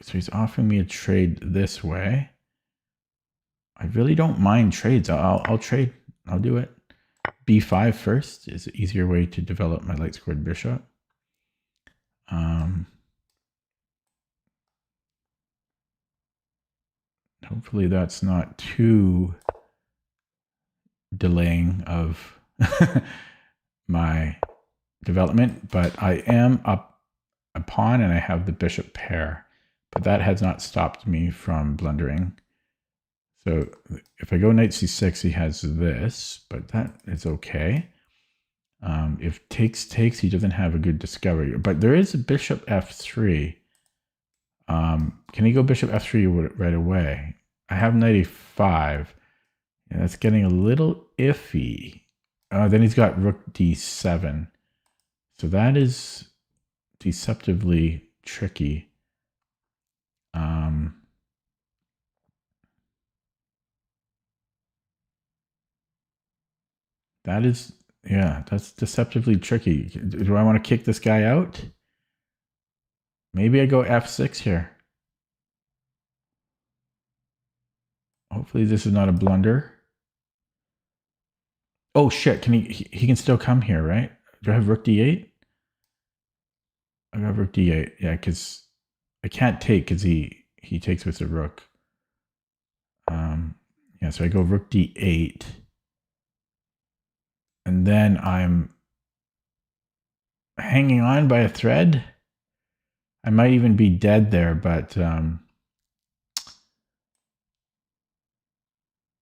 So he's offering me a trade this way. I really don't mind trades. I'll trade. I'll do it. b5 first is an easier way to develop my light squared bishop. Hopefully that's not too delaying of my development, but I am up a pawn and I have the bishop pair, but that has not stopped me from blundering. So if I go knight c6, he has this, but that is okay. If takes, he doesn't have a good discovery, but there is a bishop f3. Can he go bishop f3 right away? I have knight a5. Yeah, that's getting a little iffy. Then he's got rook d7. So that is deceptively tricky. That is, yeah, that's deceptively tricky. Do I want to kick this guy out? Maybe I go f6 here. Hopefully this is not a blunder. Oh shit, can he can still come here, right? Do I have rook d8? I got rook d8. Yeah, because I can't take because he takes with the rook. Yeah, so I go rook d8. And then I'm hanging on by a thread. I might even be dead there, but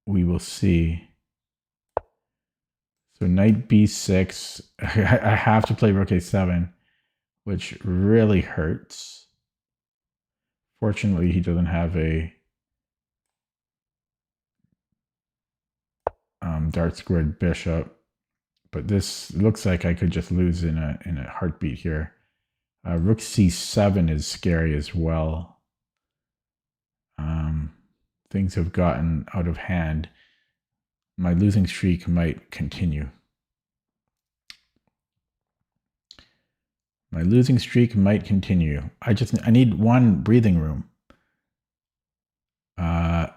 we will see. So knight b6. I have to play rook a7, which really hurts. Fortunately, he doesn't have a dart squared bishop, but this looks like I could just lose in a heartbeat here. Rook c7 is scary as well. Things have gotten out of hand. My losing streak might continue. My losing streak might continue. I need one breathing room. Knight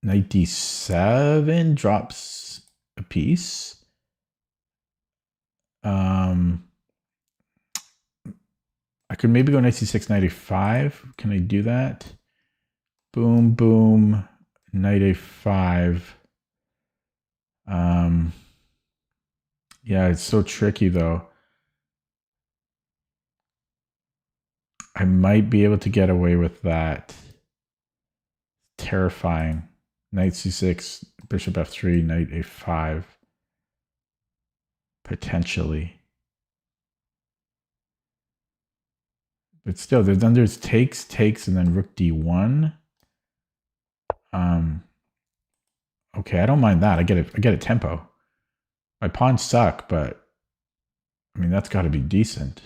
d7 drops a piece. I could maybe go knight c6, knight a5. Can I do that? Boom, boom, knight a5. Yeah, it's so tricky though. I might be able to get away with that. Terrifying. Knight c6, bishop f3, knight a5. Potentially. But still, then there's takes, and then rook d1. Okay, I don't mind that. I get a tempo. My pawns suck, but I mean that's got to be decent.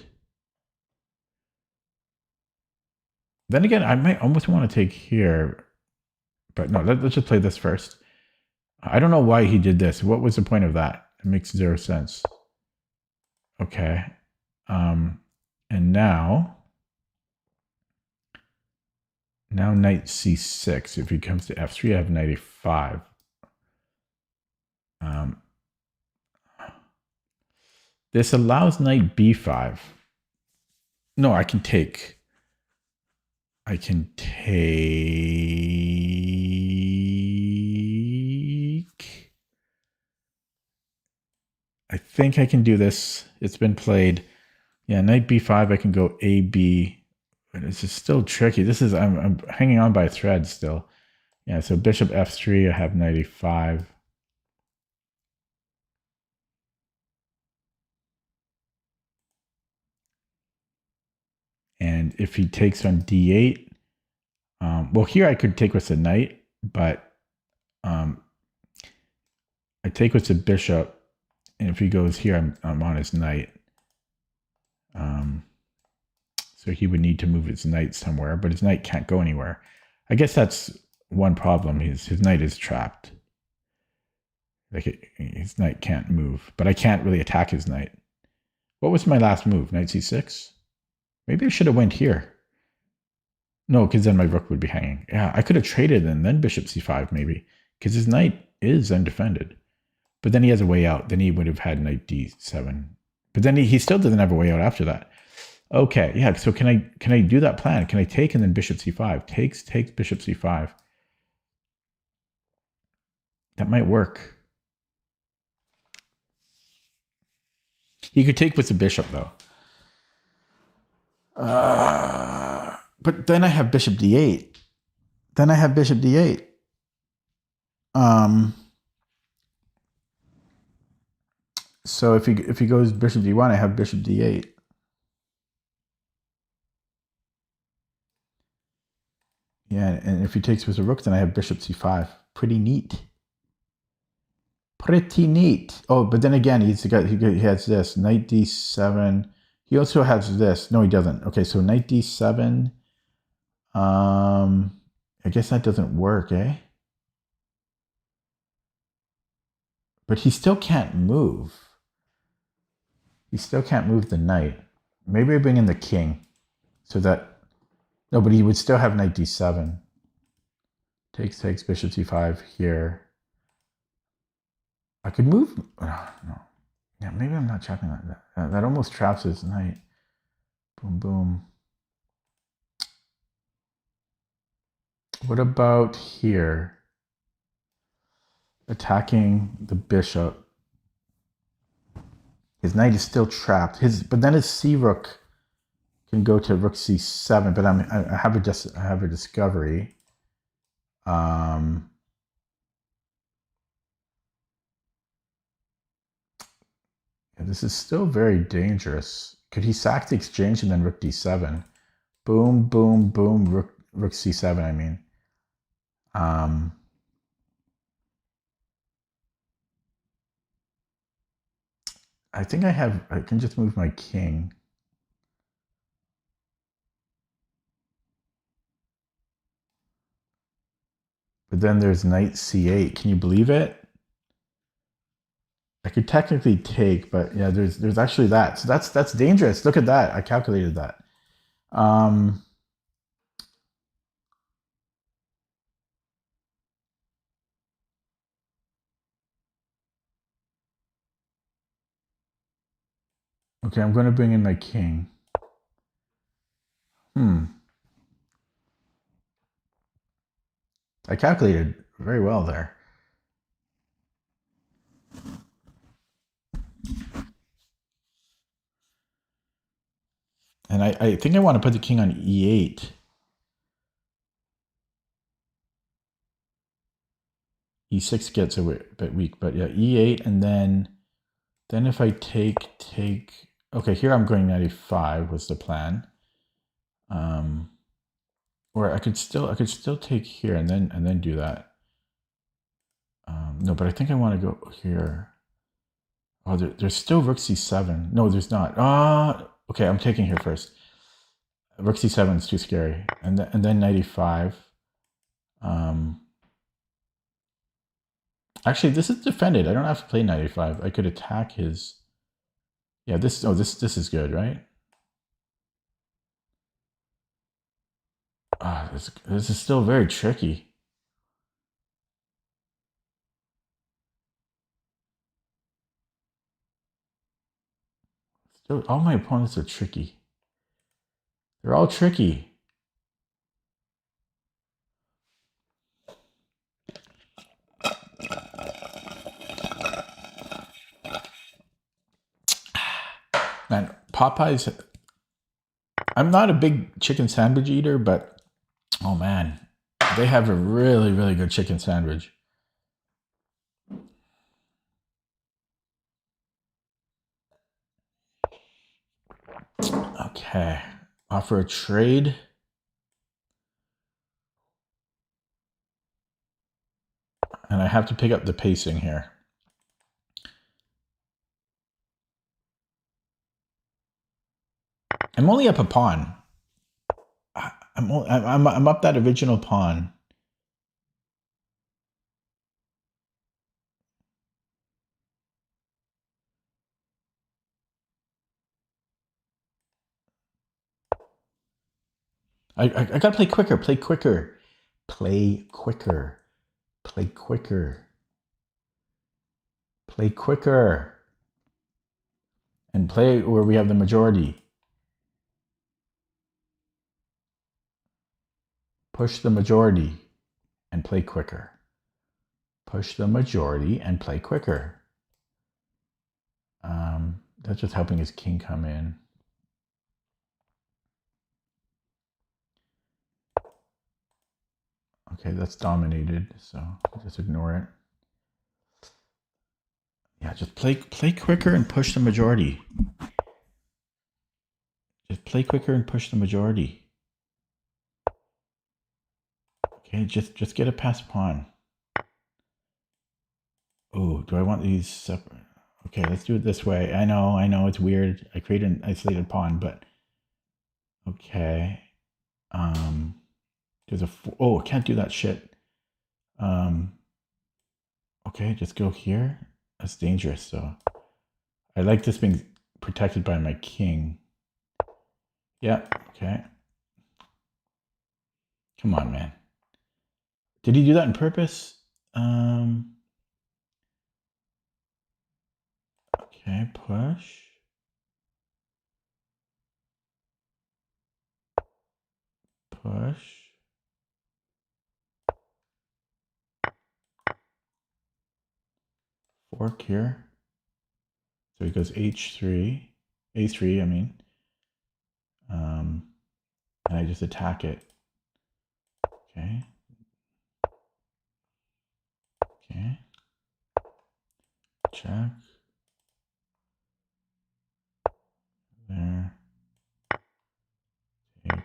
Then again, I might almost want to take here, but no, let's just play this first. I don't know why he did this. What was the point of that? It makes zero sense. Okay. And now knight c6. If he comes to f3, I have knight a5. This allows knight b5. No, I can take. I think I can do this. It's been played. Yeah, knight b5, I can go a, b. But it's just still tricky. This is, I'm hanging on by a thread still. Yeah, so bishop f3, I have knight a5. And if he takes on d8, well, here I could take with the knight, but I take with the bishop, and if he goes here, I'm on his knight. So he would need to move his knight somewhere, but his knight can't go anywhere. I guess that's one problem. His knight is trapped. Like his knight can't move, but I can't really attack his knight. What was my last move? Knight c6? Maybe I should have went here. No, because then my rook would be hanging. Yeah, I could have traded and then bishop c5 maybe, because his knight is undefended. But then he has a way out. Then he would have had knight d7. But then he still doesn't have a way out after that. Okay, yeah, so can I do that plan? Can I take and then bishop c5? Takes bishop c5. That might work. He could take with the bishop though. But then I have bishop d8. So if he goes bishop d1, I have bishop d8. Yeah, and if he takes with a rook, then I have bishop c5. Pretty neat. Pretty neat. Oh, but then again, he has this knight d7. He also has this. No, he doesn't. Okay, so knight d7. I guess that doesn't work, eh? But he still can't move. He still can't move the knight. Maybe I bring in the king so that... No, but he would still have knight d7. Takes bishop c5 here. I could move... Oh, no. Yeah, maybe I'm not checking that. That almost traps his knight. Boom, boom. What about here? Attacking the bishop. His knight is still trapped. But then his c rook can go to rook c7. But I have a discovery. Yeah, this is still very dangerous. Could he sack the exchange and then rook d7? Boom, boom, boom. Rook c7, I mean. I think I can just move my king. But then there's knight c8. Can you believe it? I could technically take, but yeah, there's actually that. So that's dangerous. Look at that. I calculated that. Okay, I'm going to bring in my king. I calculated very well there. And I think I want to put the king on e8. E6 gets a bit weak, but yeah, e8, and then if I take, okay, here I'm going knight e5 was the plan. Or I could still take here and then do that. No, but I think I want to go here. Oh, there's still rook c7. No, there's not. Okay, I'm taking here first. Rook c7 is too scary, and then knight e5. Actually, this is defended. I don't have to play knight e5. I could attack his. Yeah, this is good, right? This is still very tricky. Still, all my opponents are tricky. They're all tricky. Man, Popeyes. I'm not a big chicken sandwich eater, but oh man, they have a really, really good chicken sandwich. Okay, offer a trade. And I have to pick up the pacing here. I'm only up a pawn. I'm up that original pawn. I gotta play quicker. Play quicker. Play quicker. Play quicker. Play quicker. And play where we have the majority. Push the majority and play quicker. Push the majority and play quicker. That's just helping his king come in. Okay, that's dominated, so just ignore it. Yeah, just play quicker and push the majority. Just play quicker and push the majority. Okay, just get a past pawn. Oh, do I want these separate? Okay, let's do it this way. I know, it's weird. I created an isolated pawn, but okay. There's a I can't do that shit. Okay, just go here. That's dangerous. So I like this being protected by my king. Yeah. Okay. Come on, man. Did he do that on purpose? Okay, push. Push. Fork here. So he goes h3, a3, I mean. And I just attack it. Okay. Okay. Check. There. Take.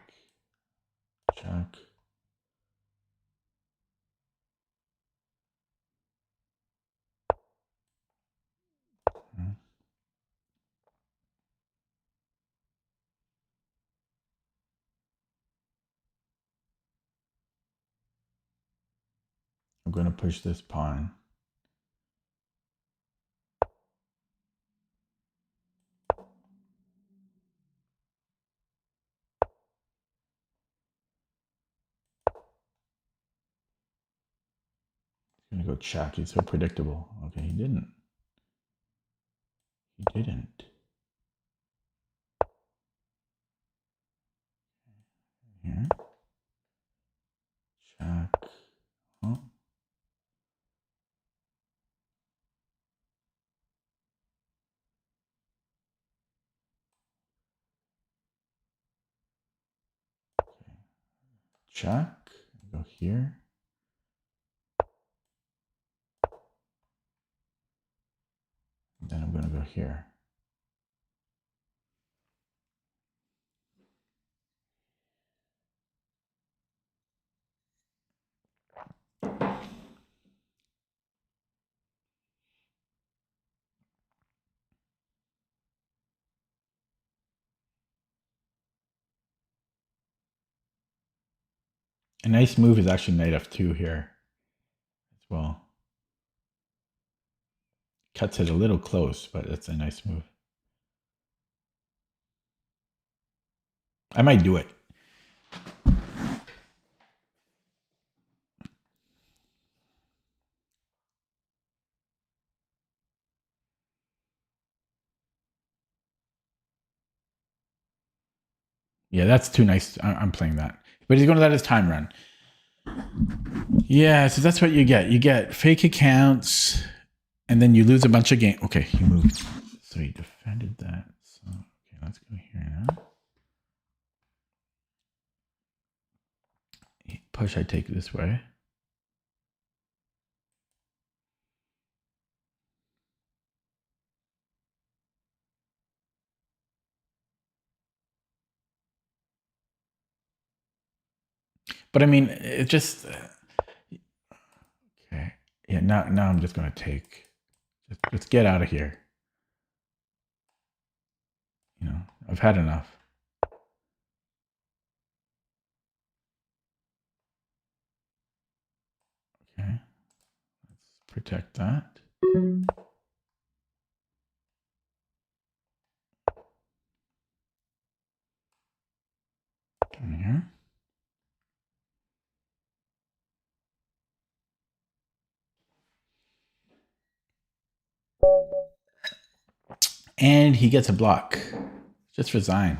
I'm going to push this pawn. He's going to go check. He's so predictable. Okay, he didn't. He didn't. Here. Check. Oh. Okay. Check. Go here. Then I'm going to go here. A nice move is actually knight f2 here as well. Cuts it a little close, but it's a nice move. I might do it. Yeah, that's too nice. I'm playing that. But he's going to let his time run. Yeah, so that's what you get. You get fake accounts, and then you lose a bunch of games. Okay, he moved. So he defended that. So, okay, let's go here now. Push, I take this way. But I mean, it just... Okay. Yeah, now I'm just going to take... Let's get out of here. You know, I've had enough. Okay. Let's protect that. Come here. And he gets a block. Just resign.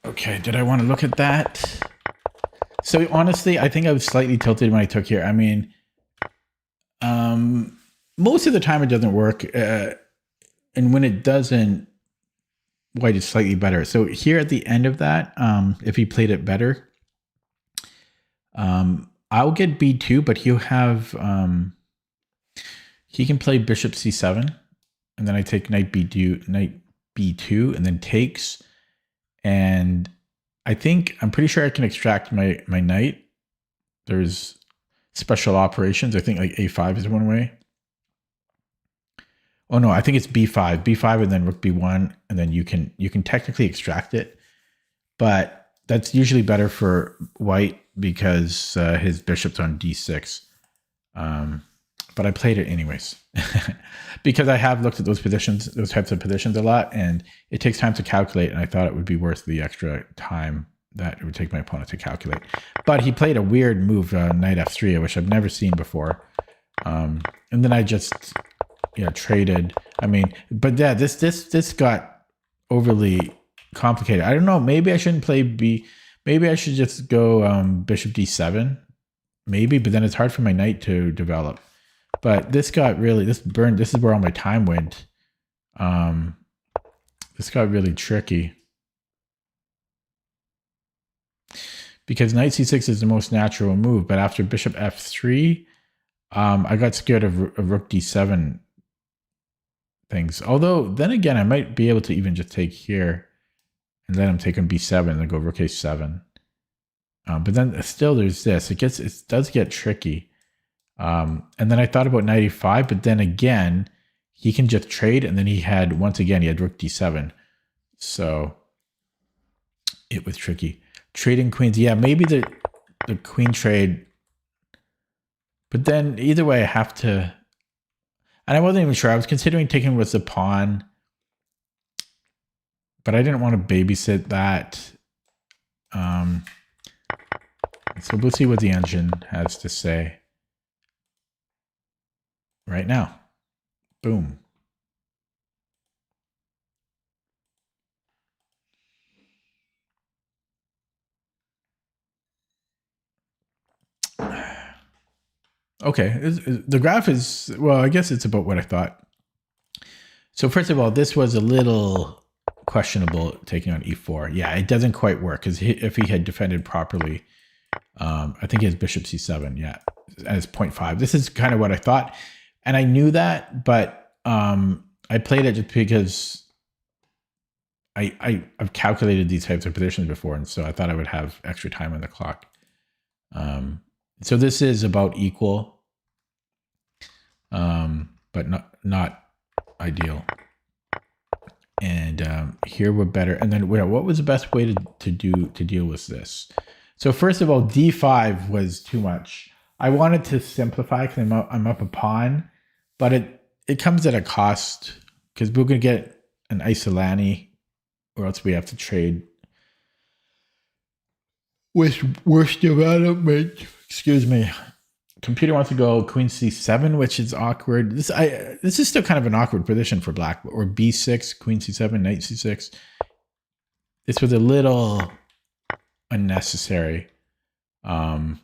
Okay, did I want to look at that? So honestly, I think I was slightly tilted when I took here. I mean, most of the time it doesn't work. And when it doesn't, white is slightly better. So here at the end of that, if he played it better, I'll get b2, but he'll have... he can play bishop c7, and then I take knight b2, and then takes. And I'm pretty sure I can extract my knight. There's special operations. I think like a5 is one way. Oh no, I think it's b5, and then rook b1, and then you can technically extract it, but that's usually better for white because his bishop's on d6. But I played it anyways because I have looked at those types of positions a lot, and it takes time to calculate. And I thought it would be worth the extra time that it would take my opponent to calculate. But he played a weird move, knight f3, which I've never seen before. And then I just, traded. I mean, but yeah, this got overly complicated. I don't know. Maybe I shouldn't play b. Maybe I should just go bishop d7. Maybe, but then it's hard for my knight to develop. But this got really, this is where all my time went. This got really tricky. Because knight c6 is the most natural move, but after bishop f3, I got scared of rook d7 things. Although, then again, I might be able to even just take here, and then I'm taking b7, and then go rook a7. But then still there's this. It does get tricky. And then I thought about knight e5, but then again, he can just trade, and then he had rook d7. So it was tricky. Trading queens, yeah, maybe the queen trade. But then either way, I have to. And I wasn't even sure. I was considering taking with the pawn, but I didn't want to babysit that. So we'll see what the engine has to say right now. Boom. Okay, the graph is, well, I guess it's about what I thought. So first of all, this was a little questionable taking on e4. Yeah, it doesn't quite work because if he had defended properly, I think he has bishop c7, yeah, as 0.5. This is kind of what I thought. And I knew that, but I played it just because I've calculated these types of positions before, and so I thought I would have extra time on the clock. So this is about equal, but not ideal. And here we're better. And then what was the best way to deal with this? So first of all, d5 was too much. I wanted to simplify because I'm up a pawn, but it comes at a cost because we're going to get an Isolani, or else we have to trade with worse development. Excuse me. Computer wants to go queen c7, which is awkward. This is still kind of an awkward position for black, or b6, queen c7, knight c6. This was a little unnecessary. I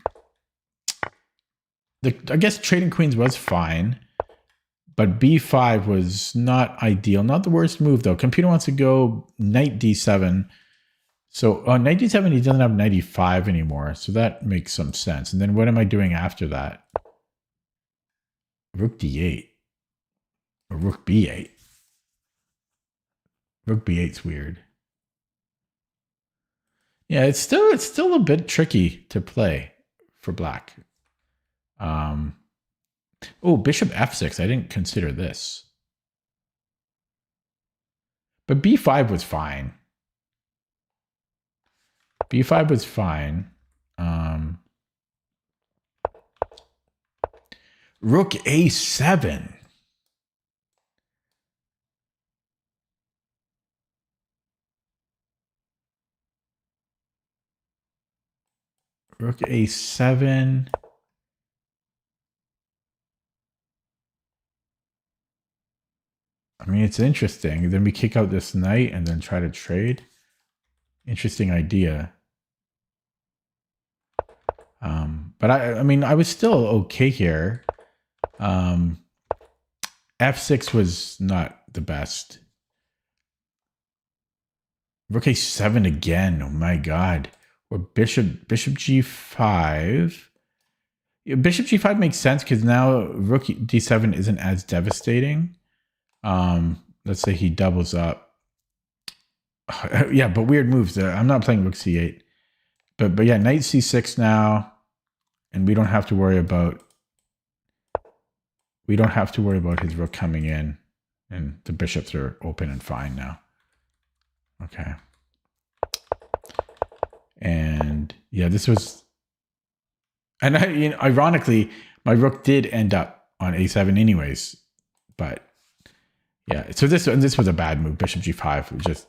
guess trading queens was fine, but b5 was not ideal. Not the worst move though. Computer wants to go knight d7. So on knight d7, he doesn't have knight e5 anymore. So that makes some sense. And then what am I doing after that? Rook d8 or rook b8. Rook b8's weird. Yeah, it's still a bit tricky to play for black. Oh, bishop f6. I didn't consider this. But b5 was fine. b5 was fine. Rook a7. Rook a7. I mean, it's interesting. Then we kick out this knight and then try to trade. Interesting idea. But I mean, I was still okay here. F6 was not the best. Rook a7 again. Oh my god. Or bishop g5. Bishop g5 makes sense because now rook d7 isn't as devastating. Let's say he doubles up. Yeah, but weird moves. I'm not playing rook c8. But yeah, knight c6 now. And we don't have to worry about his rook coming in, and the bishops are open and fine now. Okay. And yeah, this was, and ironically, my rook did end up on a7 anyways. But yeah, so this was a bad move. Bishop g5, we just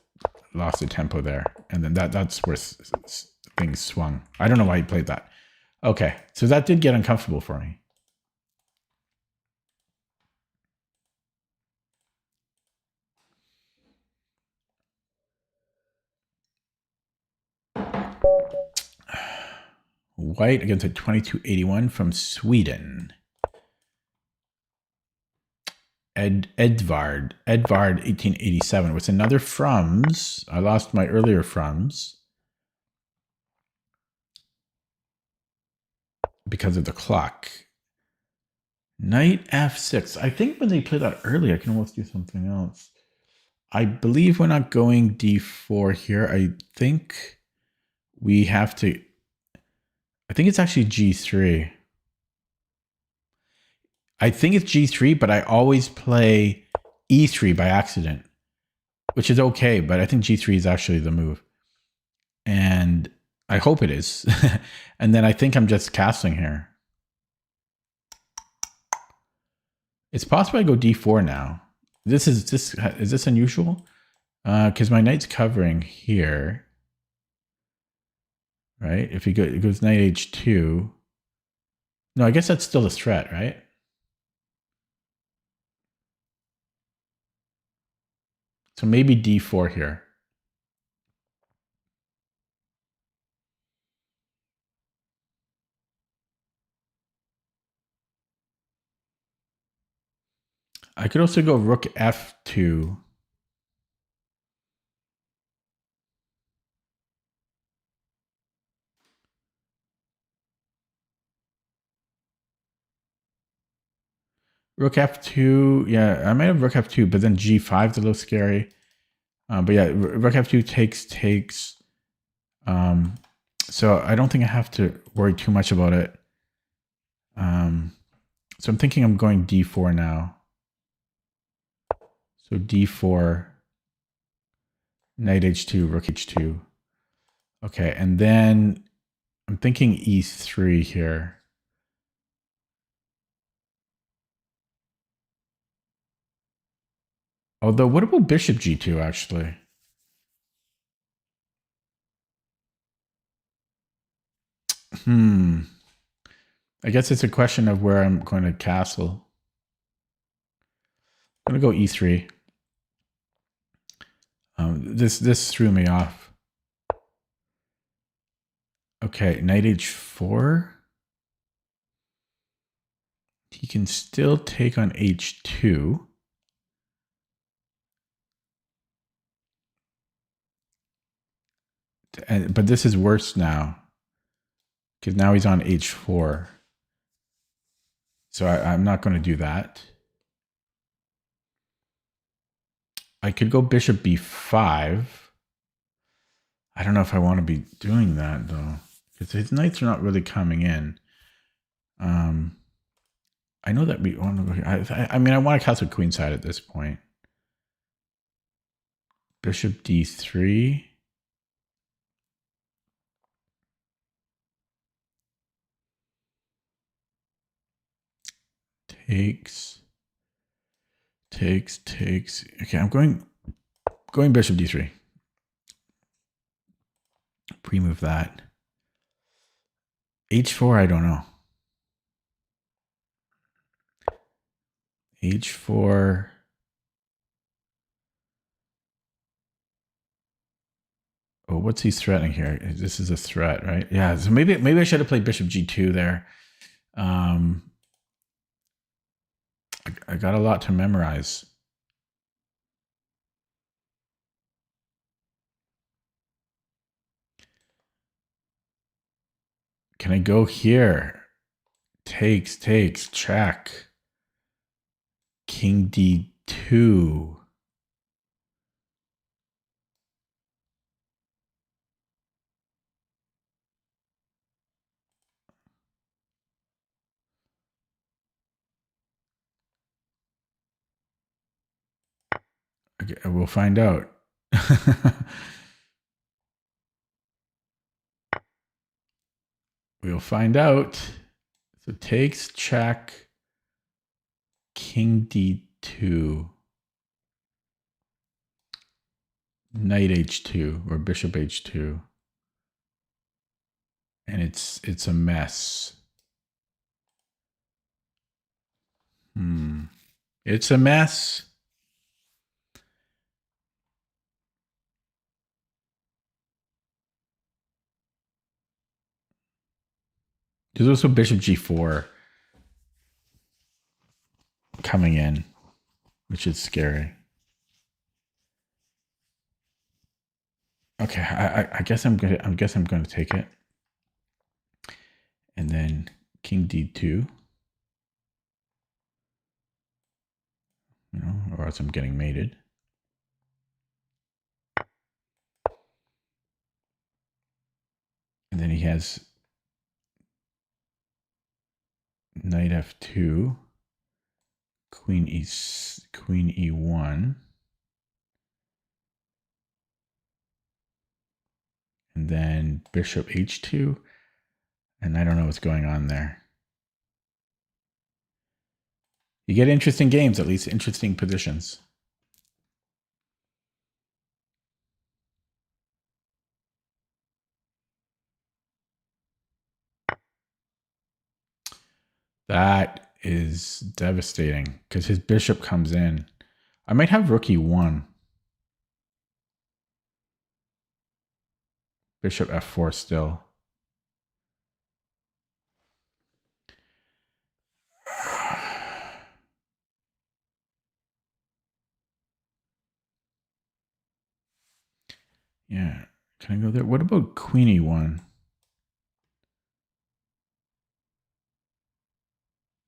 lost the tempo there, and then that's where things swung. I don't know why he played that. Okay, so that did get uncomfortable for me. White against a 2281 from Sweden. Edvard 1887 with another frums. I lost my earlier frums because of the clock. Knight f6. I think when they play that early, I can almost do something else. I believe we're not going d4 here. I think we have to, I think it's actually g3. I think it's g3, but I always play e3 by accident, which is okay, but I think g3 is actually the move. And I hope it is. And then I think I'm just castling here. It's possible I go d4 now. Is this unusual? Because my knight's covering here. Right? If it goes knight h2. No, I guess that's still a threat, right? So maybe d4 here. I could also go rook f2. Rook f2. Yeah, I might have rook f2, but then g5 is a little scary. But yeah, rook f2 takes. So I don't think I have to worry too much about it. So I'm thinking I'm going d4 now. So d4, knight h2, rook h2. Okay, and then I'm thinking e3 here. Although, what about bishop g2, actually? I guess it's a question of where I'm going to castle. I'm going to go e3. This threw me off. Okay, knight h4. He can still take on h2. But this is worse now. Because now he's on h4. So I'm not going to do that. I could go bishop b5. I don't know if I want to be doing that, though. Because his knights are not really coming in. I know that we want to go here. I mean, I want to castle queenside at this point. Bishop d3. Takes. Okay, I'm going bishop d3. Pre-move that. h4, I don't know. h4. Oh, what's he threatening here? This is a threat, right? Yeah, so maybe I should have played bishop g2 there. I got a lot to memorize. Can I go here? Takes, check. King d2. Okay, we'll find out. We'll find out. So takes, check. King d2. Knight h2 or bishop h2. And it's a mess. It's a mess. There's also bishop g4 coming in, which is scary. Okay, I guess I'm gonna take it. And then king d2. Or else I'm getting mated. And then he has knight f2, queen e1, and and then bishop h2, and I don't know what's going on there. You get interesting games, at least interesting positions. That is devastating because his bishop comes in. I might have rook e1. Bishop f4 still. Yeah. Can I go there? What about queen e1?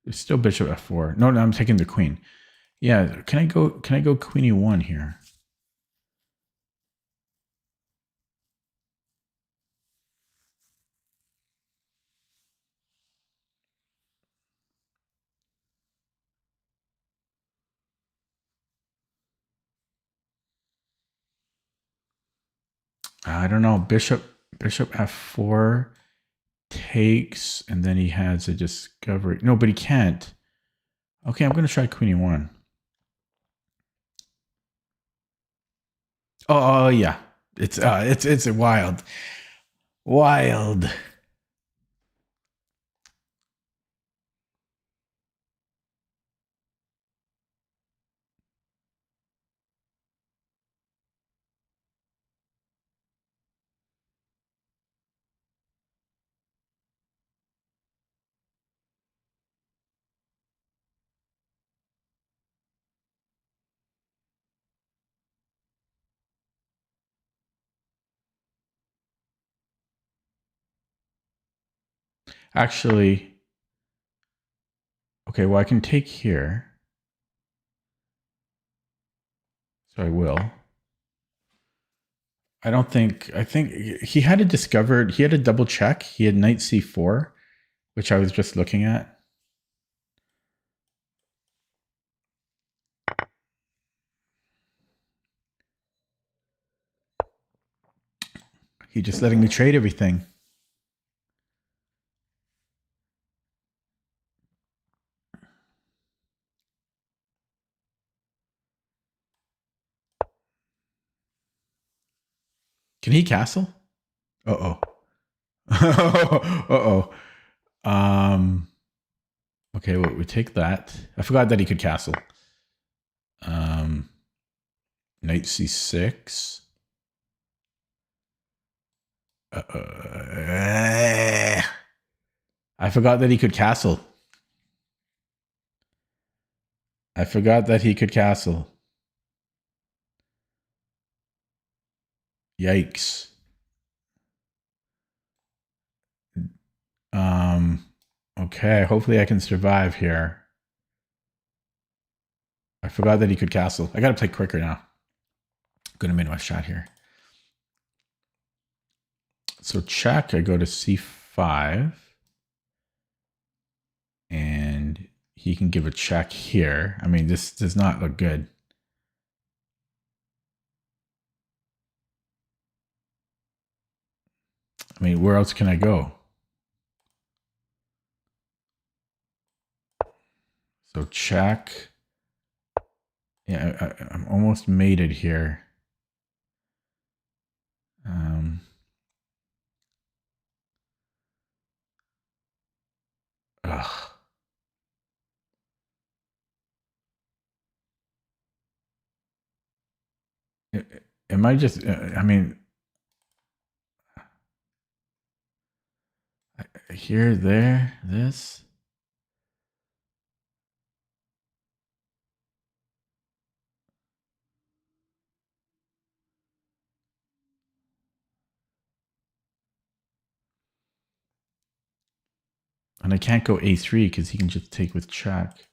It's still bishop f4. No, I'm taking the queen. Yeah, can I go queen e1 here? I don't know. Bishop f4 takes, and then he has a discovery. No, but he can't. Okay, I'm going to try queen e1. Oh yeah, it's a wild. Actually, okay, well, I can take here. So I will. I think he had a discovered, he had a double check. He had knight c4, which I was just looking at. He just letting me trade everything. Can he castle? Uh-oh. Uh-oh. Okay, well, we take that. I forgot that he could castle. Knight c6. I forgot that he could castle. Yikes. Okay, hopefully I can survive here. I forgot that he could castle. I gotta play quicker now. I'm gonna make my shot here. So check, I go to c5. And he can give a check here. I mean, this does not look good. I mean, where else can I go? So check. Yeah, I'm almost mated here. Ugh. Am I just, I mean, here, there, this. And I can't go a3 because he can just take with check.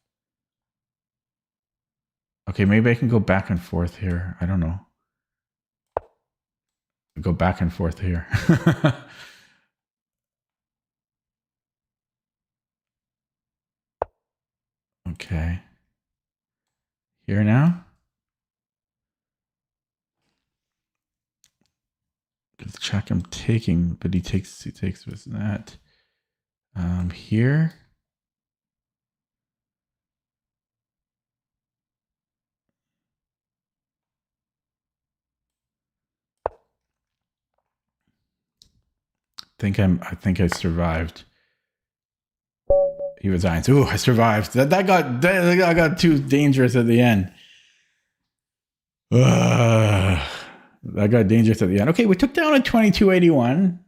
Okay, maybe I can go back and forth here. I don't know. Go back and forth here. Okay. Here now? Let's check I'm taking, but he takes with that. Here. I think I survived. He resigns. Ooh, I survived. That got too dangerous at the end. That got dangerous at the end. Okay, we took down a 2281.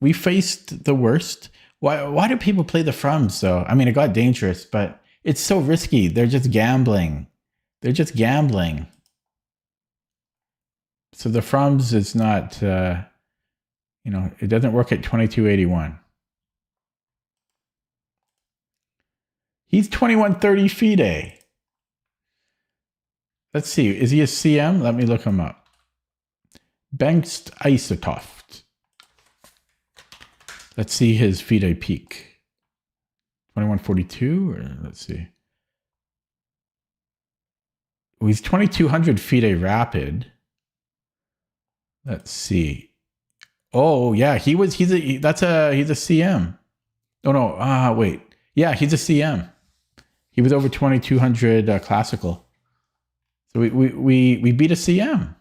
We faced the worst. Why do people play the Frums though? I mean, it got dangerous, but it's so risky. They're just gambling. They're just gambling. So the Frums is not, you know, it doesn't work at 2281. He's 2130 FIDE. Let's see. Is he a CM? Let me look him up. Bengst Isotoft. Let's see his FIDE peak. 2142, or let's see. Oh, he's 2200 FIDE rapid. Let's see. Oh yeah, he's a CM. Oh no, wait. Yeah, he's a CM. He was over 2200 classical. So we beat a CM.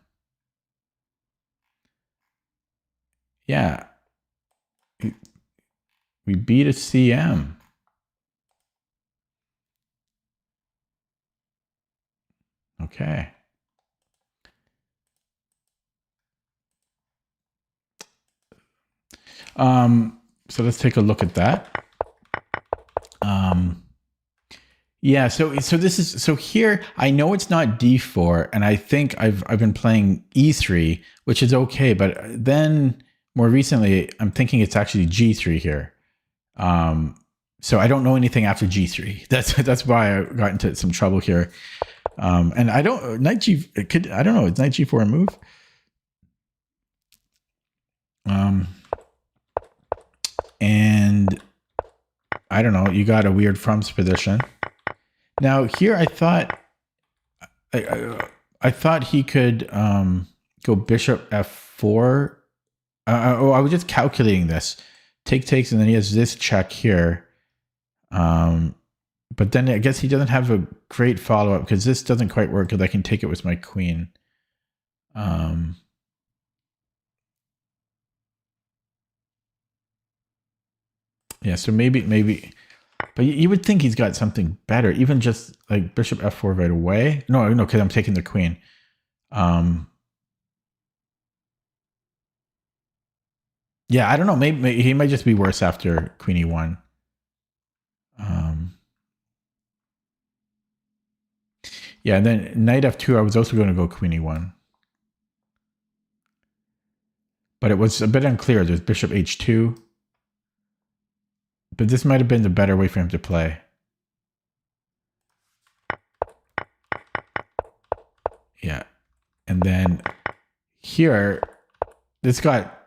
Yeah. We beat a CM. Okay. So let's take a look at that. Yeah, so this is, so here I know it's not D4, and I think I've been playing E3, which is okay, but then more recently I'm thinking it's actually G3 here. So I don't know anything after G3. That's why I got into some trouble here. And I don't Knight G. I don't know. Is Knight G4 a move? And I don't know. You got a weird Frums position. Now here, I thought he could go Bishop F4. I was just calculating this. Takes, and then he has this check here. But then I guess he doesn't have a great follow-up because this doesn't quite work because I can take it with my queen. Yeah, so maybe, but you would think he's got something better, even just like Bishop F4 right away. No, because I'm taking the queen. Yeah, I don't know. Maybe he might just be worse after Queen E1. Yeah, and then Knight F2, I was also going to go Queen E1. But it was a bit unclear. There's Bishop H2. But this might have been the better way for him to play. Yeah. And then here, this got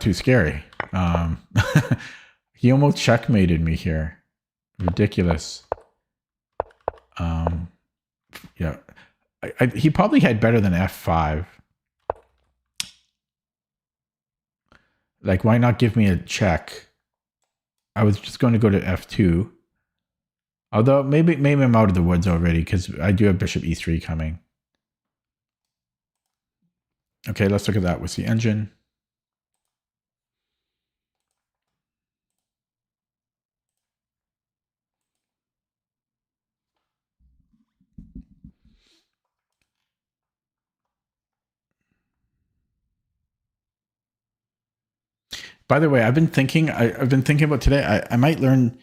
too scary. He almost checkmated me here. Ridiculous. Yeah. He probably had better than F5. Like, why not give me a check? I was just going to go to F2. Although maybe I'm out of the woods already because I do have Bishop E3 coming. Okay, let's look at that with the engine. By the way, I've been thinking about today. I might learn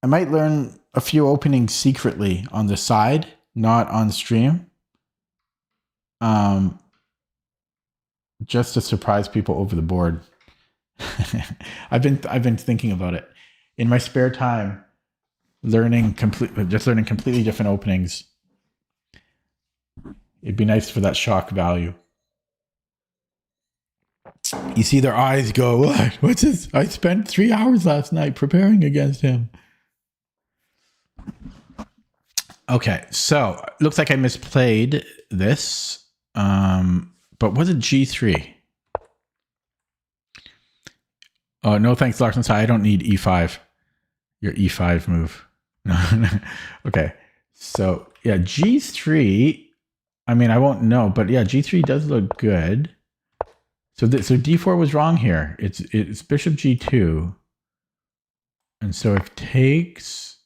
a few openings secretly on the side, not on stream. Just to surprise people over the board. I've been thinking about it in my spare time, learning completely different openings. It'd be nice for that shock value. You see their eyes go, what? What's this? I spent 3 hours last night preparing against him. Okay, so looks like I misplayed this. But but was it G3? Oh, no thanks, Larson. I don't need E5. Your E5 move. No. Okay. So, yeah, G3. I mean, I won't know, but yeah, G3 does look good. So D4 was wrong here. It's bishop G2. And so if takes,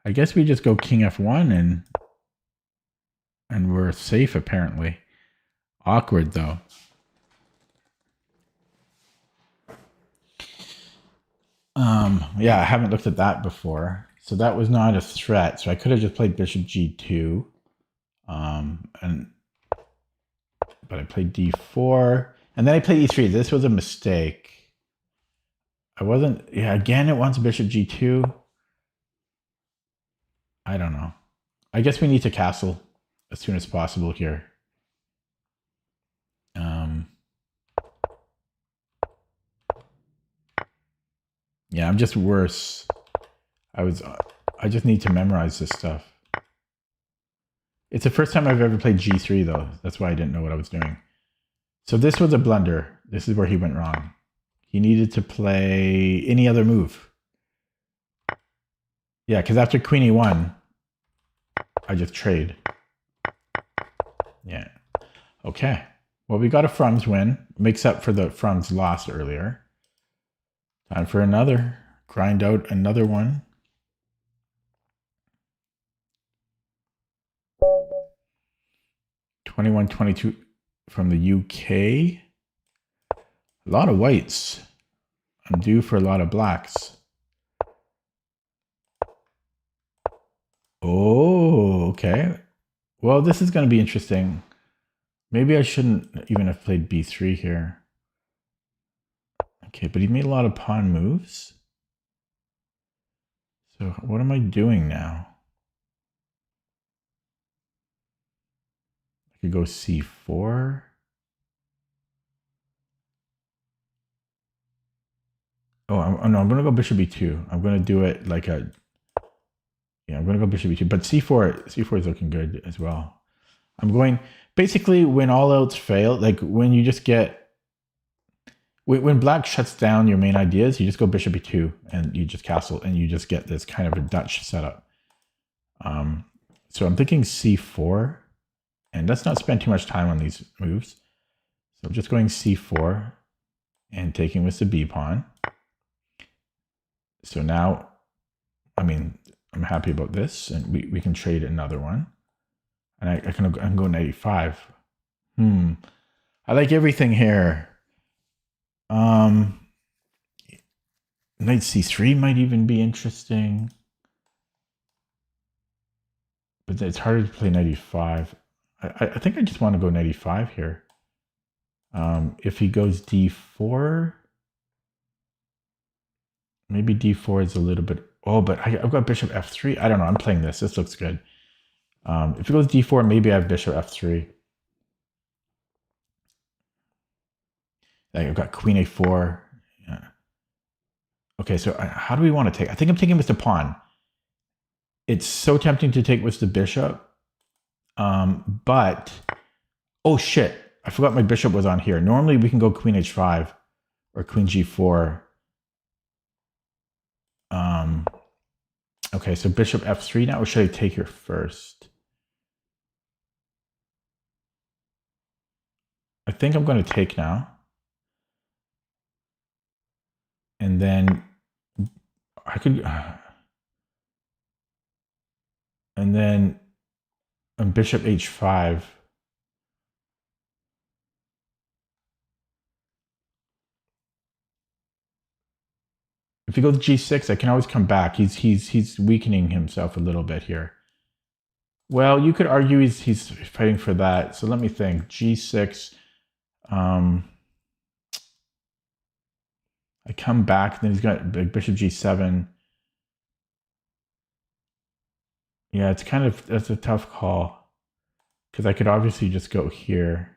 I guess we just go king F1 and we're safe apparently. Awkward though. Yeah, I haven't looked at that before. So that was not a threat. So I could have just played bishop G2. But I played D4 and then I played E3. This was a mistake. I wasn't, yeah, again, it wants bishop G2. I don't know. I guess we need to castle as soon as possible here. Yeah, I'm just worse. I just need to memorize this stuff. It's the first time I've ever played G3 though. That's why I didn't know what I was doing. So this was a blunder. This is where he went wrong. He needed to play any other move. Yeah, because after Queen E1, I just trade. Yeah. Okay. Well, we got a Frum's win. Makes up for the Frum's loss earlier. Time for another. Grind out another one. $21.22 from the UK. A lot of whites. I'm due for a lot of blacks. Oh, okay. Well, this is going to be interesting. Maybe I shouldn't even have played B3 here. Okay, but he made a lot of pawn moves. So what am I doing now? I could go C4. Oh, no, I'm going to go bishop B2. I'm going to do it like a... Yeah, I'm going to go bishop B2. But C4 is looking good as well. I'm going... Basically, when all else fail, like when you just get... When black shuts down your main ideas, you just go bishop B2 and you just castle and you just get this kind of a Dutch setup. So I'm thinking C4. And let's not spend too much time on these moves. So I'm just going C4 and taking with the B pawn. So now, I mean, I'm happy about this, and we can trade another one. And I can go knight E5. I like everything here. Knight C3 might even be interesting. But it's harder to play knight E5. I think I just want to go knight E5 here. If he goes D4, maybe D4 is a little bit... Oh, but I've got bishop F3. I don't know. I'm playing this. This looks good. If it goes D4, maybe I have bishop F3. I've got queen A4. Yeah. Okay, so how do we want to take? I think I'm taking with the pawn. It's so tempting to take with the bishop. But, oh shit, I forgot my bishop was on here. Normally we can go queen H5 or queen G4. Okay, so bishop F3 now, or should I take here first? I think I'm going to take now. And then I could, and then bishop H5. If he goes G6, I can always come back. He's weakening himself a little bit here. Well, you could argue he's fighting for that. So let me think. G6. I come back, then he's got bishop G7. Yeah, it's kind of, that's a tough call. Because I could obviously just go here.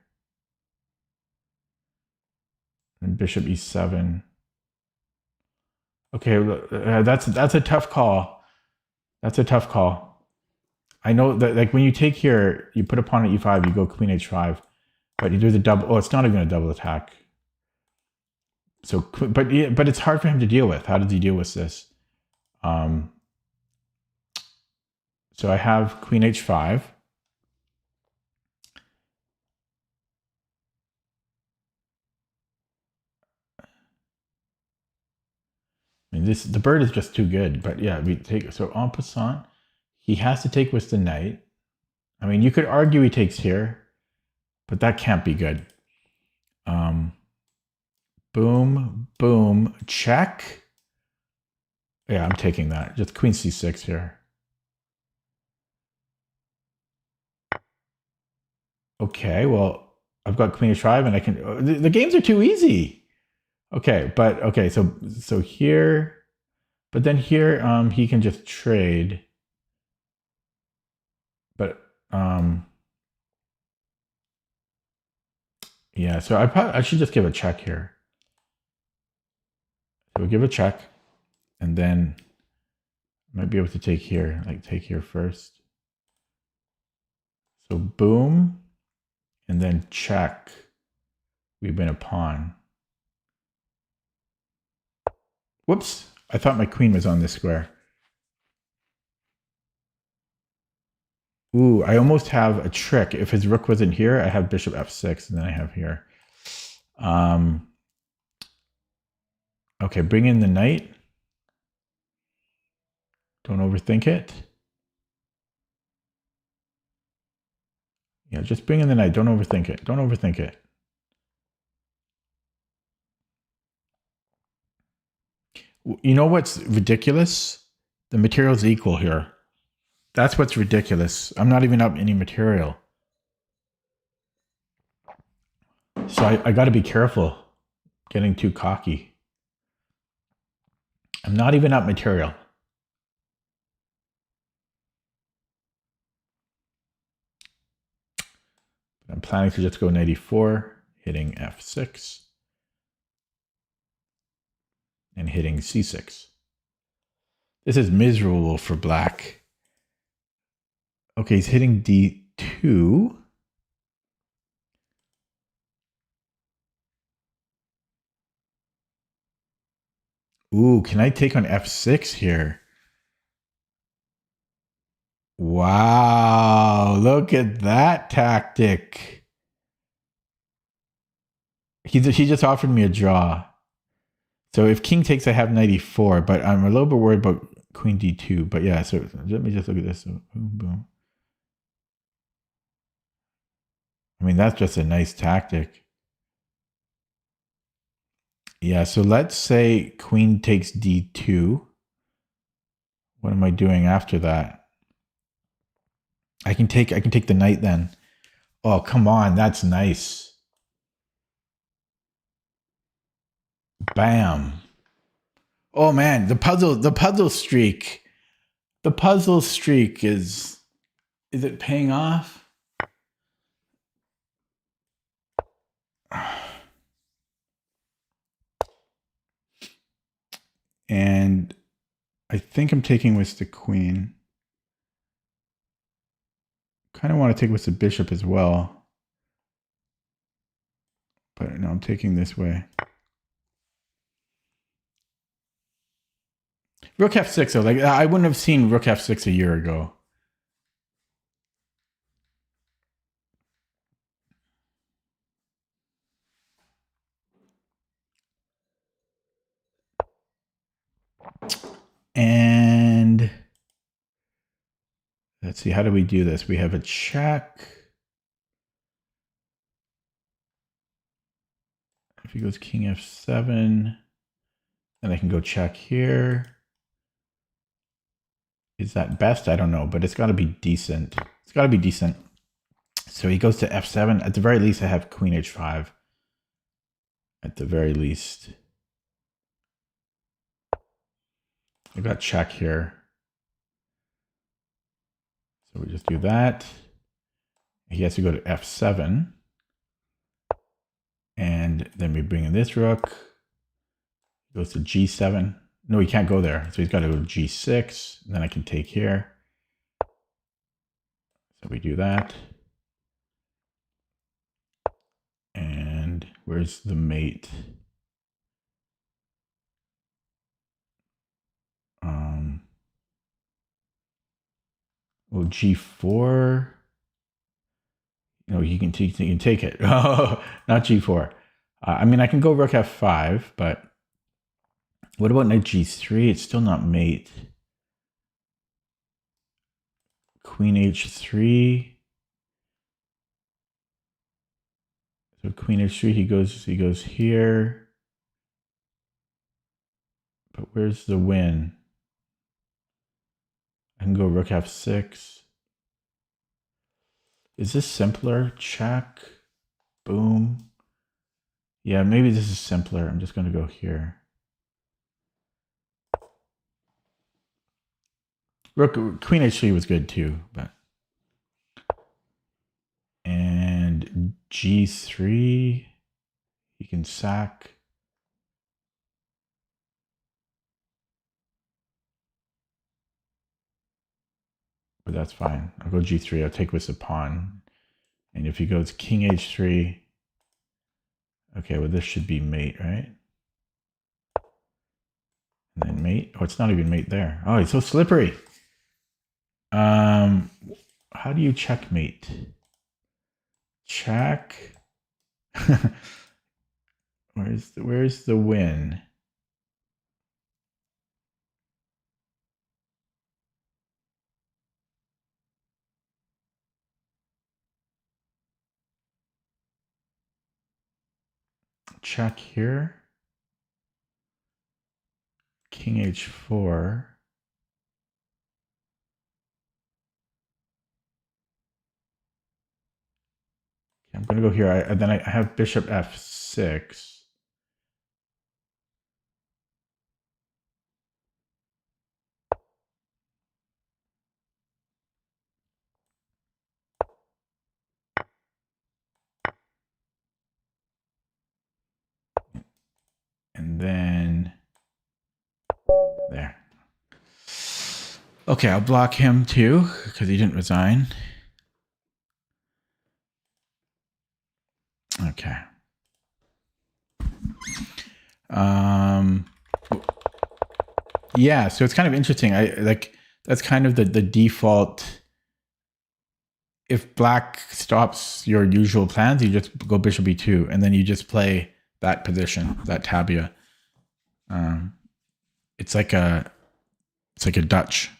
And bishop E7. Okay, that's a tough call. That's a tough call. I know that like when you take here, you put a pawn at e5, you go queen h5, but you do the double. Oh, it's not even a double attack. So, but it's hard for him to deal with. How does he deal with this? So I have queen h5. I mean, the bird is just too good. But yeah, we take so en passant, he has to take with the knight. I mean, you could argue he takes here, but that can't be good. Boom, boom, check. Yeah, I'm taking that. Just queen c6 here. Okay, well, I've got queen h5 and I can... The games are too easy. Okay, but okay, so here... But then here, he can just trade. But, yeah, so I should just give a check here. So we'll give a check, and then I might be able to take here, like take here first. So boom, and then check. We win a pawn. Whoops, I thought my queen was on this square. Ooh, I almost have a trick. If his rook wasn't here, I have bishop f6, and then I have here. Okay, bring in the knight. Don't overthink it. Yeah, just bring in the knight. Don't overthink it. Don't overthink it. You know what's ridiculous? The material's equal here. That's what's ridiculous. I'm not even up any material. So I got to be careful getting too cocky. I'm not even up material. I'm planning to just go knight e4, hitting f6, and hitting c6. This is miserable for black. Okay, he's hitting d2. Ooh, can I take on f6 here? Wow, look at that tactic. He just offered me a draw. So if king takes, I have knight e4, but I'm a little bit worried about queen d2. But yeah, so let me just look at this. So boom, boom. I mean, that's just a nice tactic. Yeah, so let's say queen takes d2. What am I doing after that? I can take the knight then. Oh, come on, that's nice. Bam. Oh man, the puzzle streak. The puzzle streak is it paying off? And I think I'm taking with the queen. Kind of want to take with the bishop as well. But no, I'm taking this way. Rook f6 though, like I wouldn't have seen rook f6 a year ago. And let's see, how do we do this? We have a check. If he goes king f7, then I can go check here. Is that best? I don't know, but it's got to be decent. It's got to be decent. So he goes to f7. At the very least, I have queen h5. At the very least. I got check here. So we just do that. He has to go to f7. And then we bring in this rook. He goes to g7. No, he can't go there. So he's got to go to g6. And then I can take here. So we do that. And where's the mate? Well, G4. No, you can take it. Oh, not G4. I mean, I can go Rook F5, but what about Knight G3? It's still not mate. Queen H3. So Queen H3, he goes here. But where's the win? I can go Rook F6. Is this simpler? Check. Boom. Yeah, maybe this is simpler. I'm just going to go here. Queen H3 was good too, but. And G3, he can sack. But that's fine. I'll go G3. I'll take with the pawn. And if he goes King H3, okay, well, this should be mate, right? And then mate. Oh, it's not even mate there. Oh, he's so slippery. How do you checkmate? Check. Where's the win? Check here. King H4. I'm going to go here. Then I have Bishop F6. And then there. Okay, I'll block him too because he didn't resign. Okay. Yeah, so it's kind of interesting. That's kind of the default. If black stops your usual plans, you just go Bishop E2, and then you just play that position, that tabia. It's like a Dutch.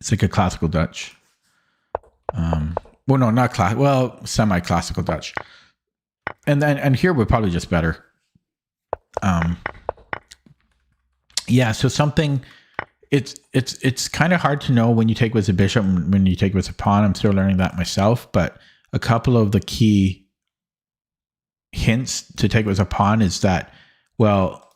It's like a classical Dutch. Well, no, not class. Well, semi-classical Dutch. And here we're probably just better. Yeah. So something. It's kind of hard to know when you take with a bishop and when you take with a pawn. I'm still learning that myself, but a couple of the key hints to take with a pawn is that, well,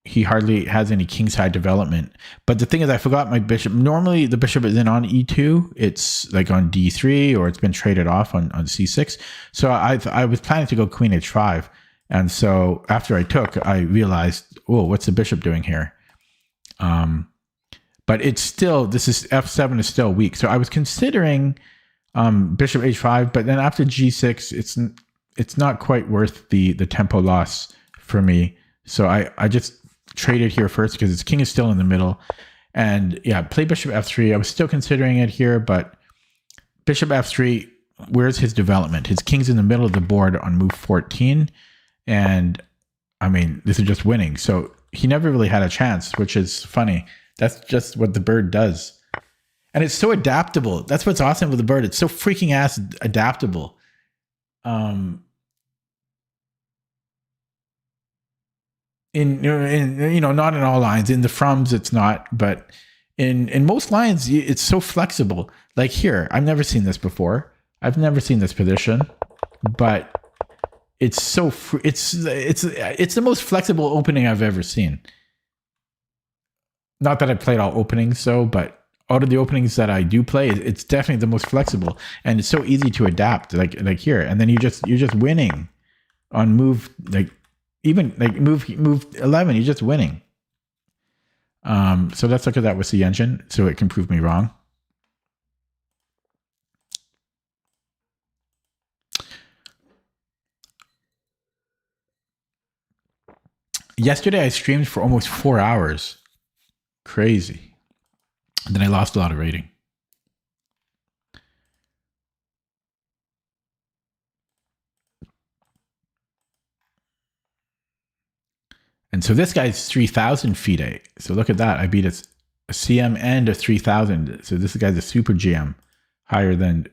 he hardly has any kingside development. But the thing is, I forgot my bishop. Normally, the bishop isn't on E2. It's like on D3, or it's been traded off on C6. So I was planning to go Queen H5. And so after I took, I realized, oh, what's the bishop doing here? But it's still, F7 is still weak. So I was considering Bishop H5, but then after G6, it's not quite worth the tempo loss for me. So I just traded here first because his king is still in the middle. And yeah, play Bishop F3. I was still considering it here, but Bishop F3, where's his development? His king's in the middle of the board on move 14. And I mean, this is just winning. So he never really had a chance, which is funny. That's just what the bird does. And it's so adaptable. That's what's awesome with the bird. It's so freaking ass adaptable. In not in all lines. In the frums, it's not, but in most lines, it's so flexible. Like here, I've never seen this before. I've never seen this position, but it's so it's the most flexible opening I've ever seen. Not that I played all openings, but out of the openings that I do play, it's definitely the most flexible, and it's so easy to adapt. Like here, and then you're just winning on move move 11. You're just winning. So let's look at that with the engine, so it can prove me wrong. Yesterday I streamed for almost 4 hours. Crazy. And then I lost a lot of rating. And so this guy's 3,000 FIDE. So look at that. I beat a CM and a 3,000. So this guy's a super GM, higher than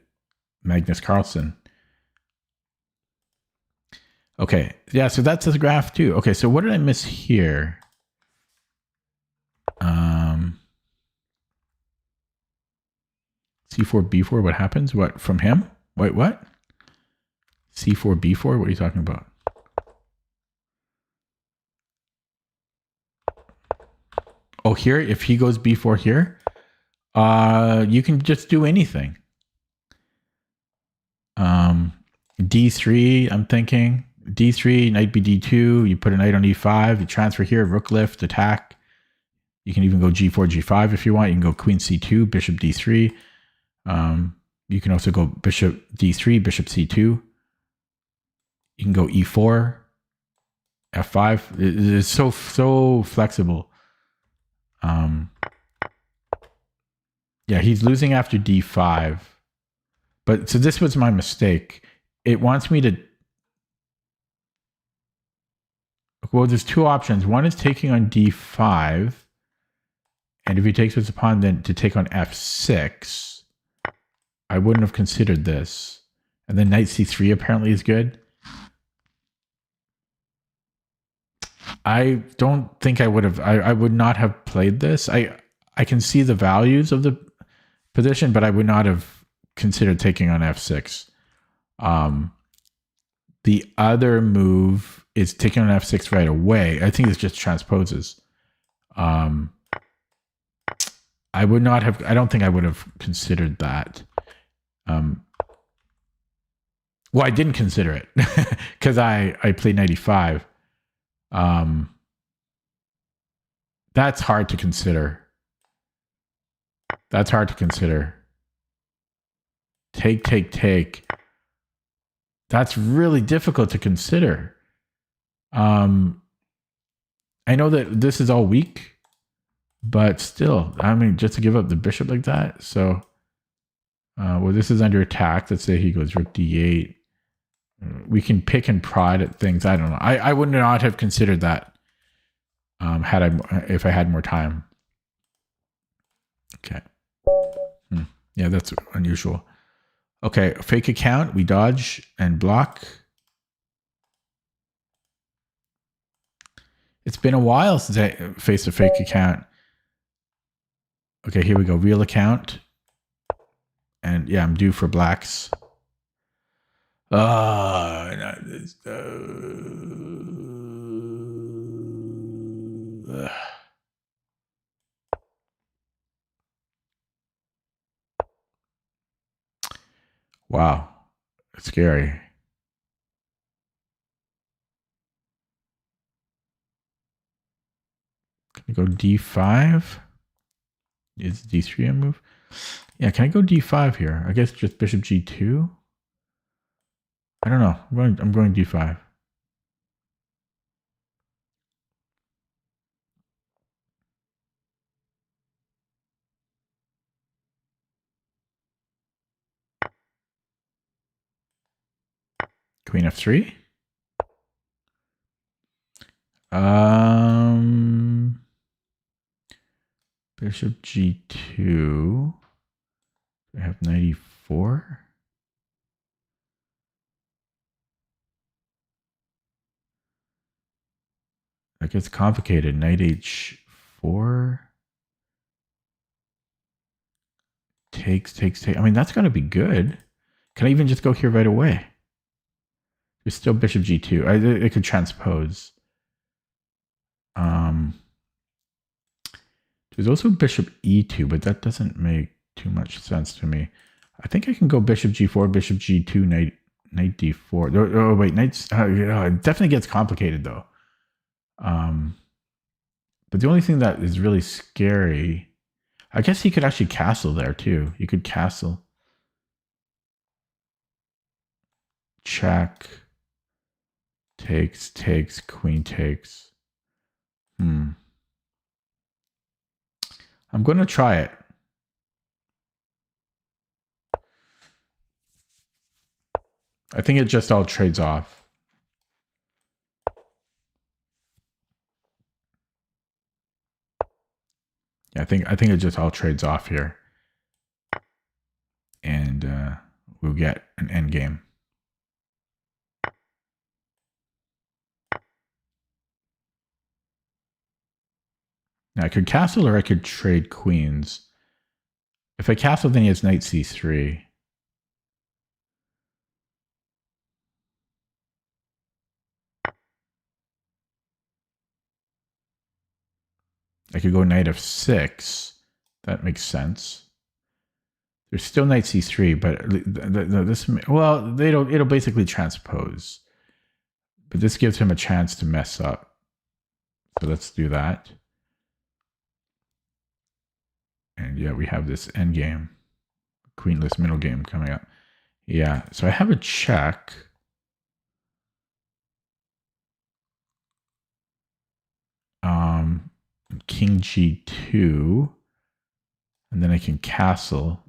Magnus Carlsen. Okay. Yeah, so that's the graph too. Okay, so what did I miss here? C4, B4, what happens? What, from him? Wait, what? C4, B4? What are you talking about? Oh, here, if he goes B4 here, you can just do anything. D3, I'm thinking. D3, knight B D2, you put a knight on E5, you transfer here, rook lift, attack. You can even go G4, G5 if you want. You can go queen C2, bishop D3. You can also go bishop D3, bishop C2. You can go E4, F5. It's so flexible. Yeah, he's losing after D5. But so this was my mistake. It wants me to. Well, there's two options. One is taking on D5. And if he takes his pawn, then to take on F6. I wouldn't have considered this. And then knight C3 apparently is good. I don't think I would have. I would not have played this. I can see the values of the position, but I would not have considered taking on F6. The other move is taking on F6 right away. I think it's just transposes. I would not have. I don't think I would have considered that. Well, I didn't consider it because I played 95. That's hard to consider. That's hard to consider. Take. That's really difficult to consider. I know that this is all weak, but still, I mean, just to give up the bishop like that. So, well, this is under attack. Let's say he goes rook D8. We can pick and prod at things. I don't know. I would not have considered that if I had more time. Okay. Yeah, that's unusual. Okay, fake account. We dodge and block. It's been a while since I faced a fake account. Okay, here we go. Real account. And yeah, I'm due for blacks. Wow, it's scary. Can I go D5? Is D3 a move? Yeah, can I go D5 here? I guess just bishop G2. I don't know. I'm going D5. Queen F3. Bishop G2. I have 94. That gets complicated. Knight H4. Takes. I mean, that's going to be good. Can I even just go here right away? There's still bishop G2. It could transpose. There's also bishop E2, but that doesn't make too much sense to me. I think I can go bishop G4, bishop G2, knight D4. Oh wait, knights. It definitely gets complicated though. But the only thing that is really scary, I guess he could actually castle there too. You could castle. Check. Takes, queen takes. I'm going to try it. I think it just all trades off. Yeah, I think it just all trades off here. And we'll get an endgame. Now I could castle or I could trade queens. If I castle, then he has knight c3. I could go knight f6. That makes sense. There's still knight c3, but this, well, it'll basically transpose. But this gives him a chance to mess up. So let's do that. And yeah, we have this endgame, queenless middle game coming up. Yeah, so I have a check. King g2, and then I can castle.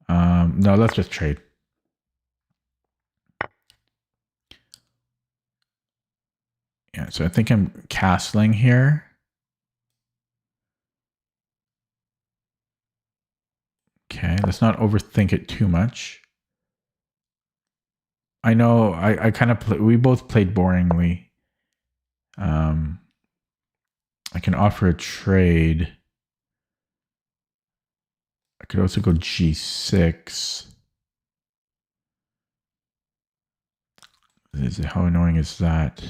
No, let's just trade. Yeah, so I think I'm castling here. Okay, let's not overthink it too much. I know I kind of we both played boringly. I can offer a trade. I could also go g6. How annoying is that?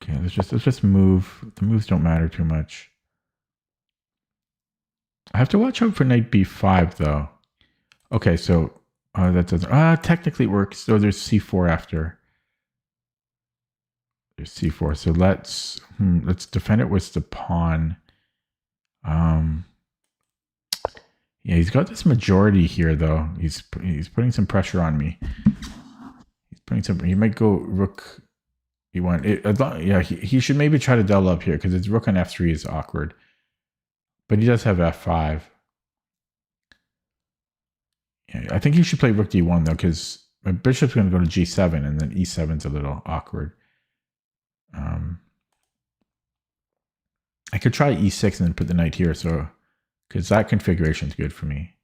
Okay, let's just move. The moves don't matter too much. I have to watch out for knight b5 though. Okay, so that doesn't. Technically it works. So there's c4 after. There's c4. So let's defend it with the pawn. Yeah, he's got this majority here though. He's putting some pressure on me. He's putting some. He might go rook. Yeah, he should maybe try to double up here because his rook on f3 is awkward. But he does have f5. Yeah, I think he should play rook d1 though, because my bishop's going to go to g7, and then e7's a little awkward. I could try e6 and then put the knight here, so because that configuration is good for me.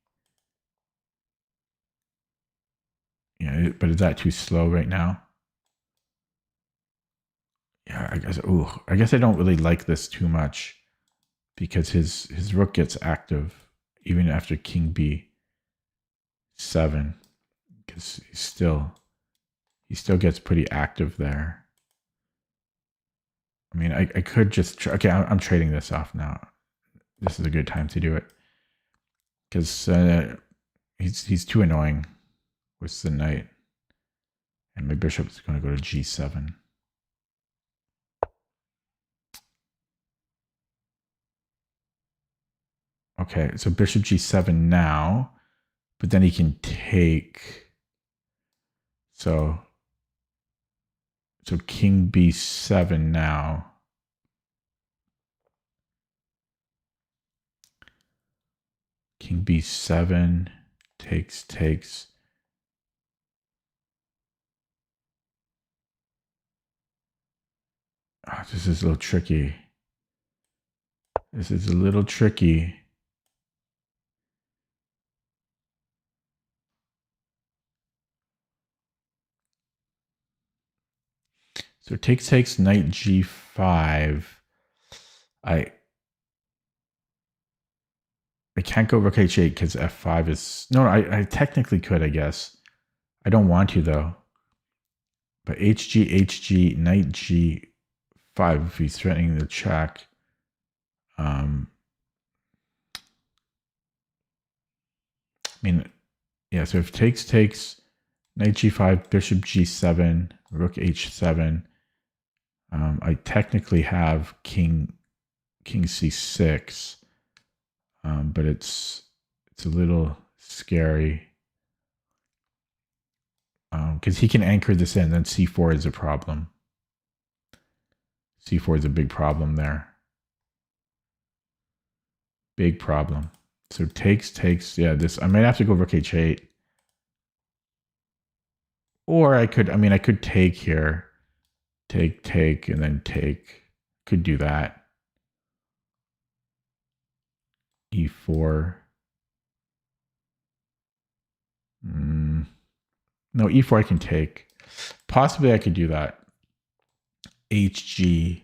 Yeah, but is that too slow right now? Yeah, I guess. Ooh, I guess I don't really like this too much because his rook gets active even after king b7, because he still gets pretty active there. I mean, I could just okay. I'm trading this off now. This is a good time to do it because he's too annoying with the knight, and my bishop is going to go to g7. Okay, so bishop g7 now, but then he can take. So king b7 now. King b7 takes. Oh, this is a little tricky. This is a little tricky. So takes knight g5. I can't go rook h8 because f5 is... No, I technically could, I guess. I don't want to, though. But hg, knight g5, if he's threatening the check. I mean, yeah, so if takes, knight g5, bishop g7, rook h7. I technically have king c6. But it's a little scary because he can anchor this in, then c4 is a problem. c4 is a big problem there. Big problem. So takes. Yeah, this, I might have to go rook h8. Or I could take here. Take, and then take. Could do that. e4. No, e4 I can take. Possibly I could do that. hg.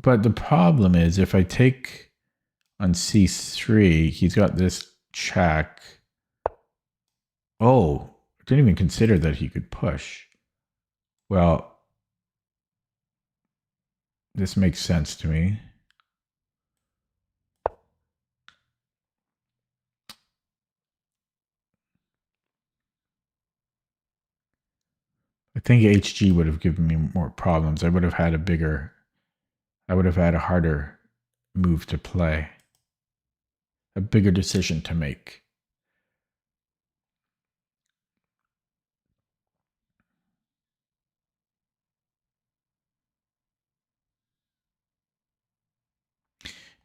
But the problem is if I take on c3, he's got this check. Oh, I didn't even consider that he could push. Well, this makes sense to me. I think HG would have given me more problems. I would have had a harder move to play. A bigger decision to make.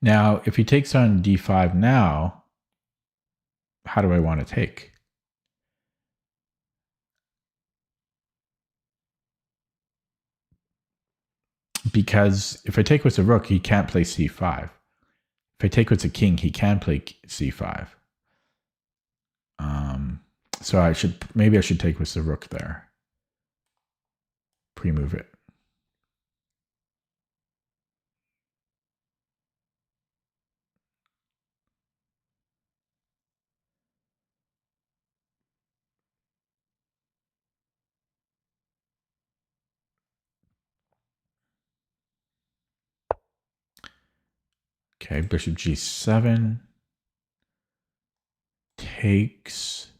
Now, if he takes on d5 now, how do I want to take? Because if I take with a rook, he can't play c5. If I take with a king, he can play c5. So maybe I should take with the rook there. Pre-move it. Okay, bishop g7. Takes.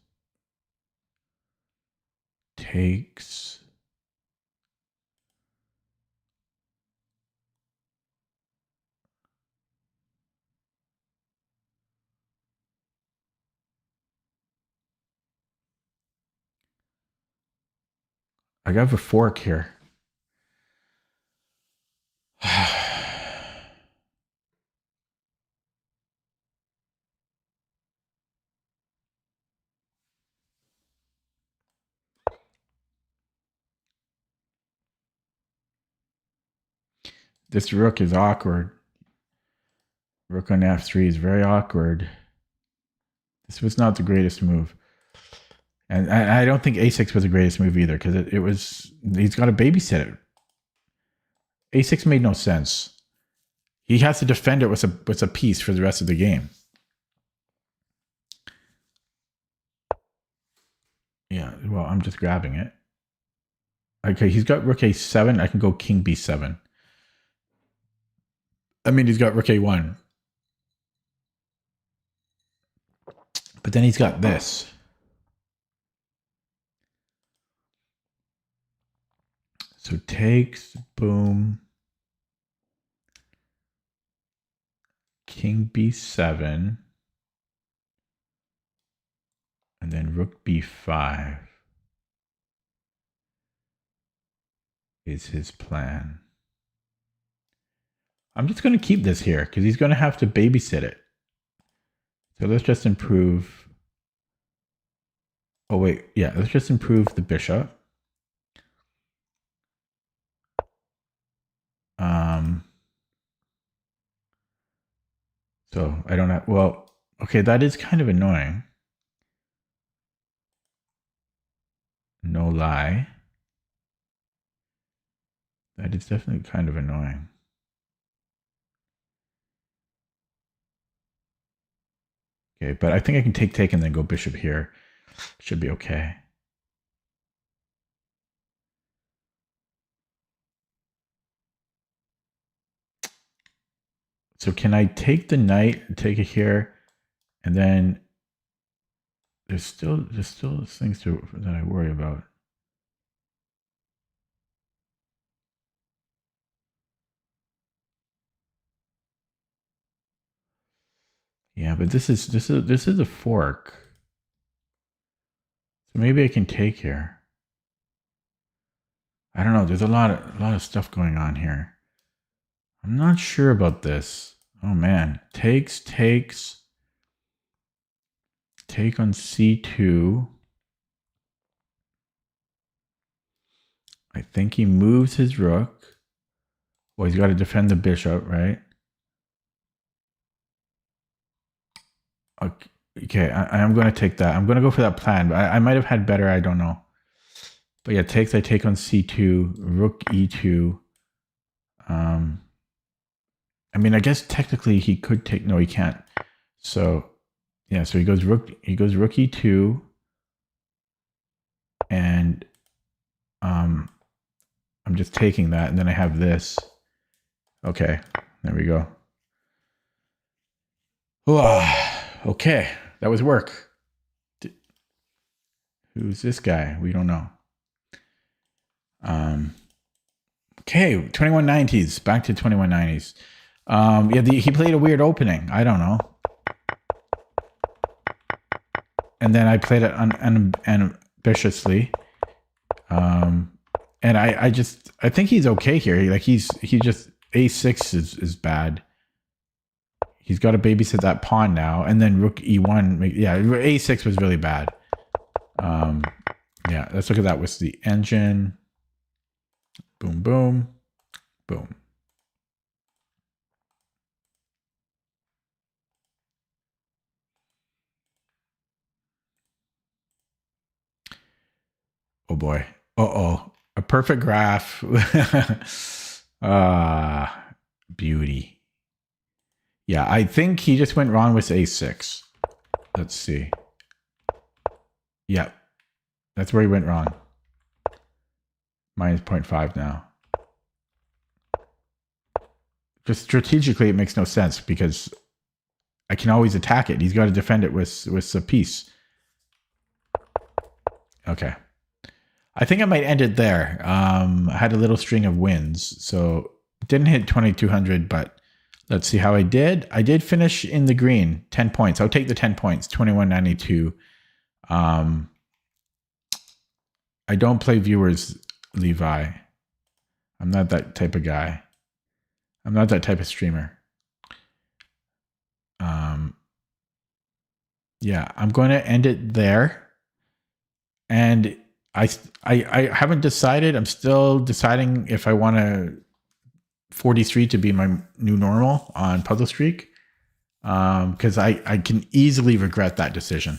I got a fork here. This rook is awkward. Rook on f3 is very awkward. This was not the greatest move. And I don't think a6 was the greatest move either, because it was, he's got to babysit it. a6 made no sense. He has to defend it with a piece for the rest of the game. Yeah, well, I'm just grabbing it. Okay, he's got rook a7. I can go king b7. I mean, he's got rook a1. But then he's got this. So takes, boom. King b7. And then rook b5 is his plan. I'm just going to keep this here because he's going to have to babysit it. So let's just improve. Oh, wait. Yeah, let's just improve the bishop. So I don't have, well, okay, that is kind of annoying. No lie. That is definitely kind of annoying. Okay, but I think I can take and then go bishop here. Should be okay. So can I take the knight and take it here, and then there's still things that I worry about. Yeah, but this is a fork. So maybe I can take here. I don't know. There's a lot of stuff going on here. I'm not sure about this. Oh man, takes. Take on c2. I think he moves his rook. Well, he's got to defend the bishop, right? Okay, I am going to take that. I'm going to go for that plan, but I might have had better. I don't know. But yeah, takes. I take on c2, rook e2. I mean, I guess technically he could take. No, he can't. So yeah, so he goes rook e2, and I'm just taking that, and then I have this. Okay, there we go. Okay, that was work. Who's this guy? We don't know. Okay, 2190s. Back to 2190s. Yeah, he played a weird opening. I don't know. And then I played it ambitiously. And I think he's okay here. He just a6 is bad. He's got to babysit that pawn now, and then rook e1. Yeah, a6 was really bad. Yeah, let's look at that with the engine. Boom, boom, boom. Oh boy. Uh-oh. A perfect graph. Beauty. Yeah, I think he just went wrong with a6. Let's see. Yeah, that's where he went wrong. Minus 0.5 now. Just strategically, it makes no sense because I can always attack it. He's got to defend it with a piece. Okay. I think I might end it there. I had a little string of wins, so didn't hit 2200, but let's see how I did. I did finish in the green, 10 points. I'll take the 10 points, 2192. I don't play viewers, Levi. I'm not that type of guy. I'm not that type of streamer. Yeah, I'm going to end it there. And I haven't decided. I'm still deciding if I want to 43 to be my new normal on Puzzle Streak. Because I can easily regret that decision.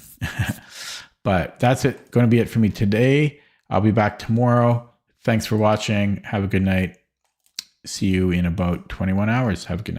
But that's it. Going to be it for me today. I'll be back tomorrow. Thanks for watching. Have a good night. See you in about 21 hours. Have a good night.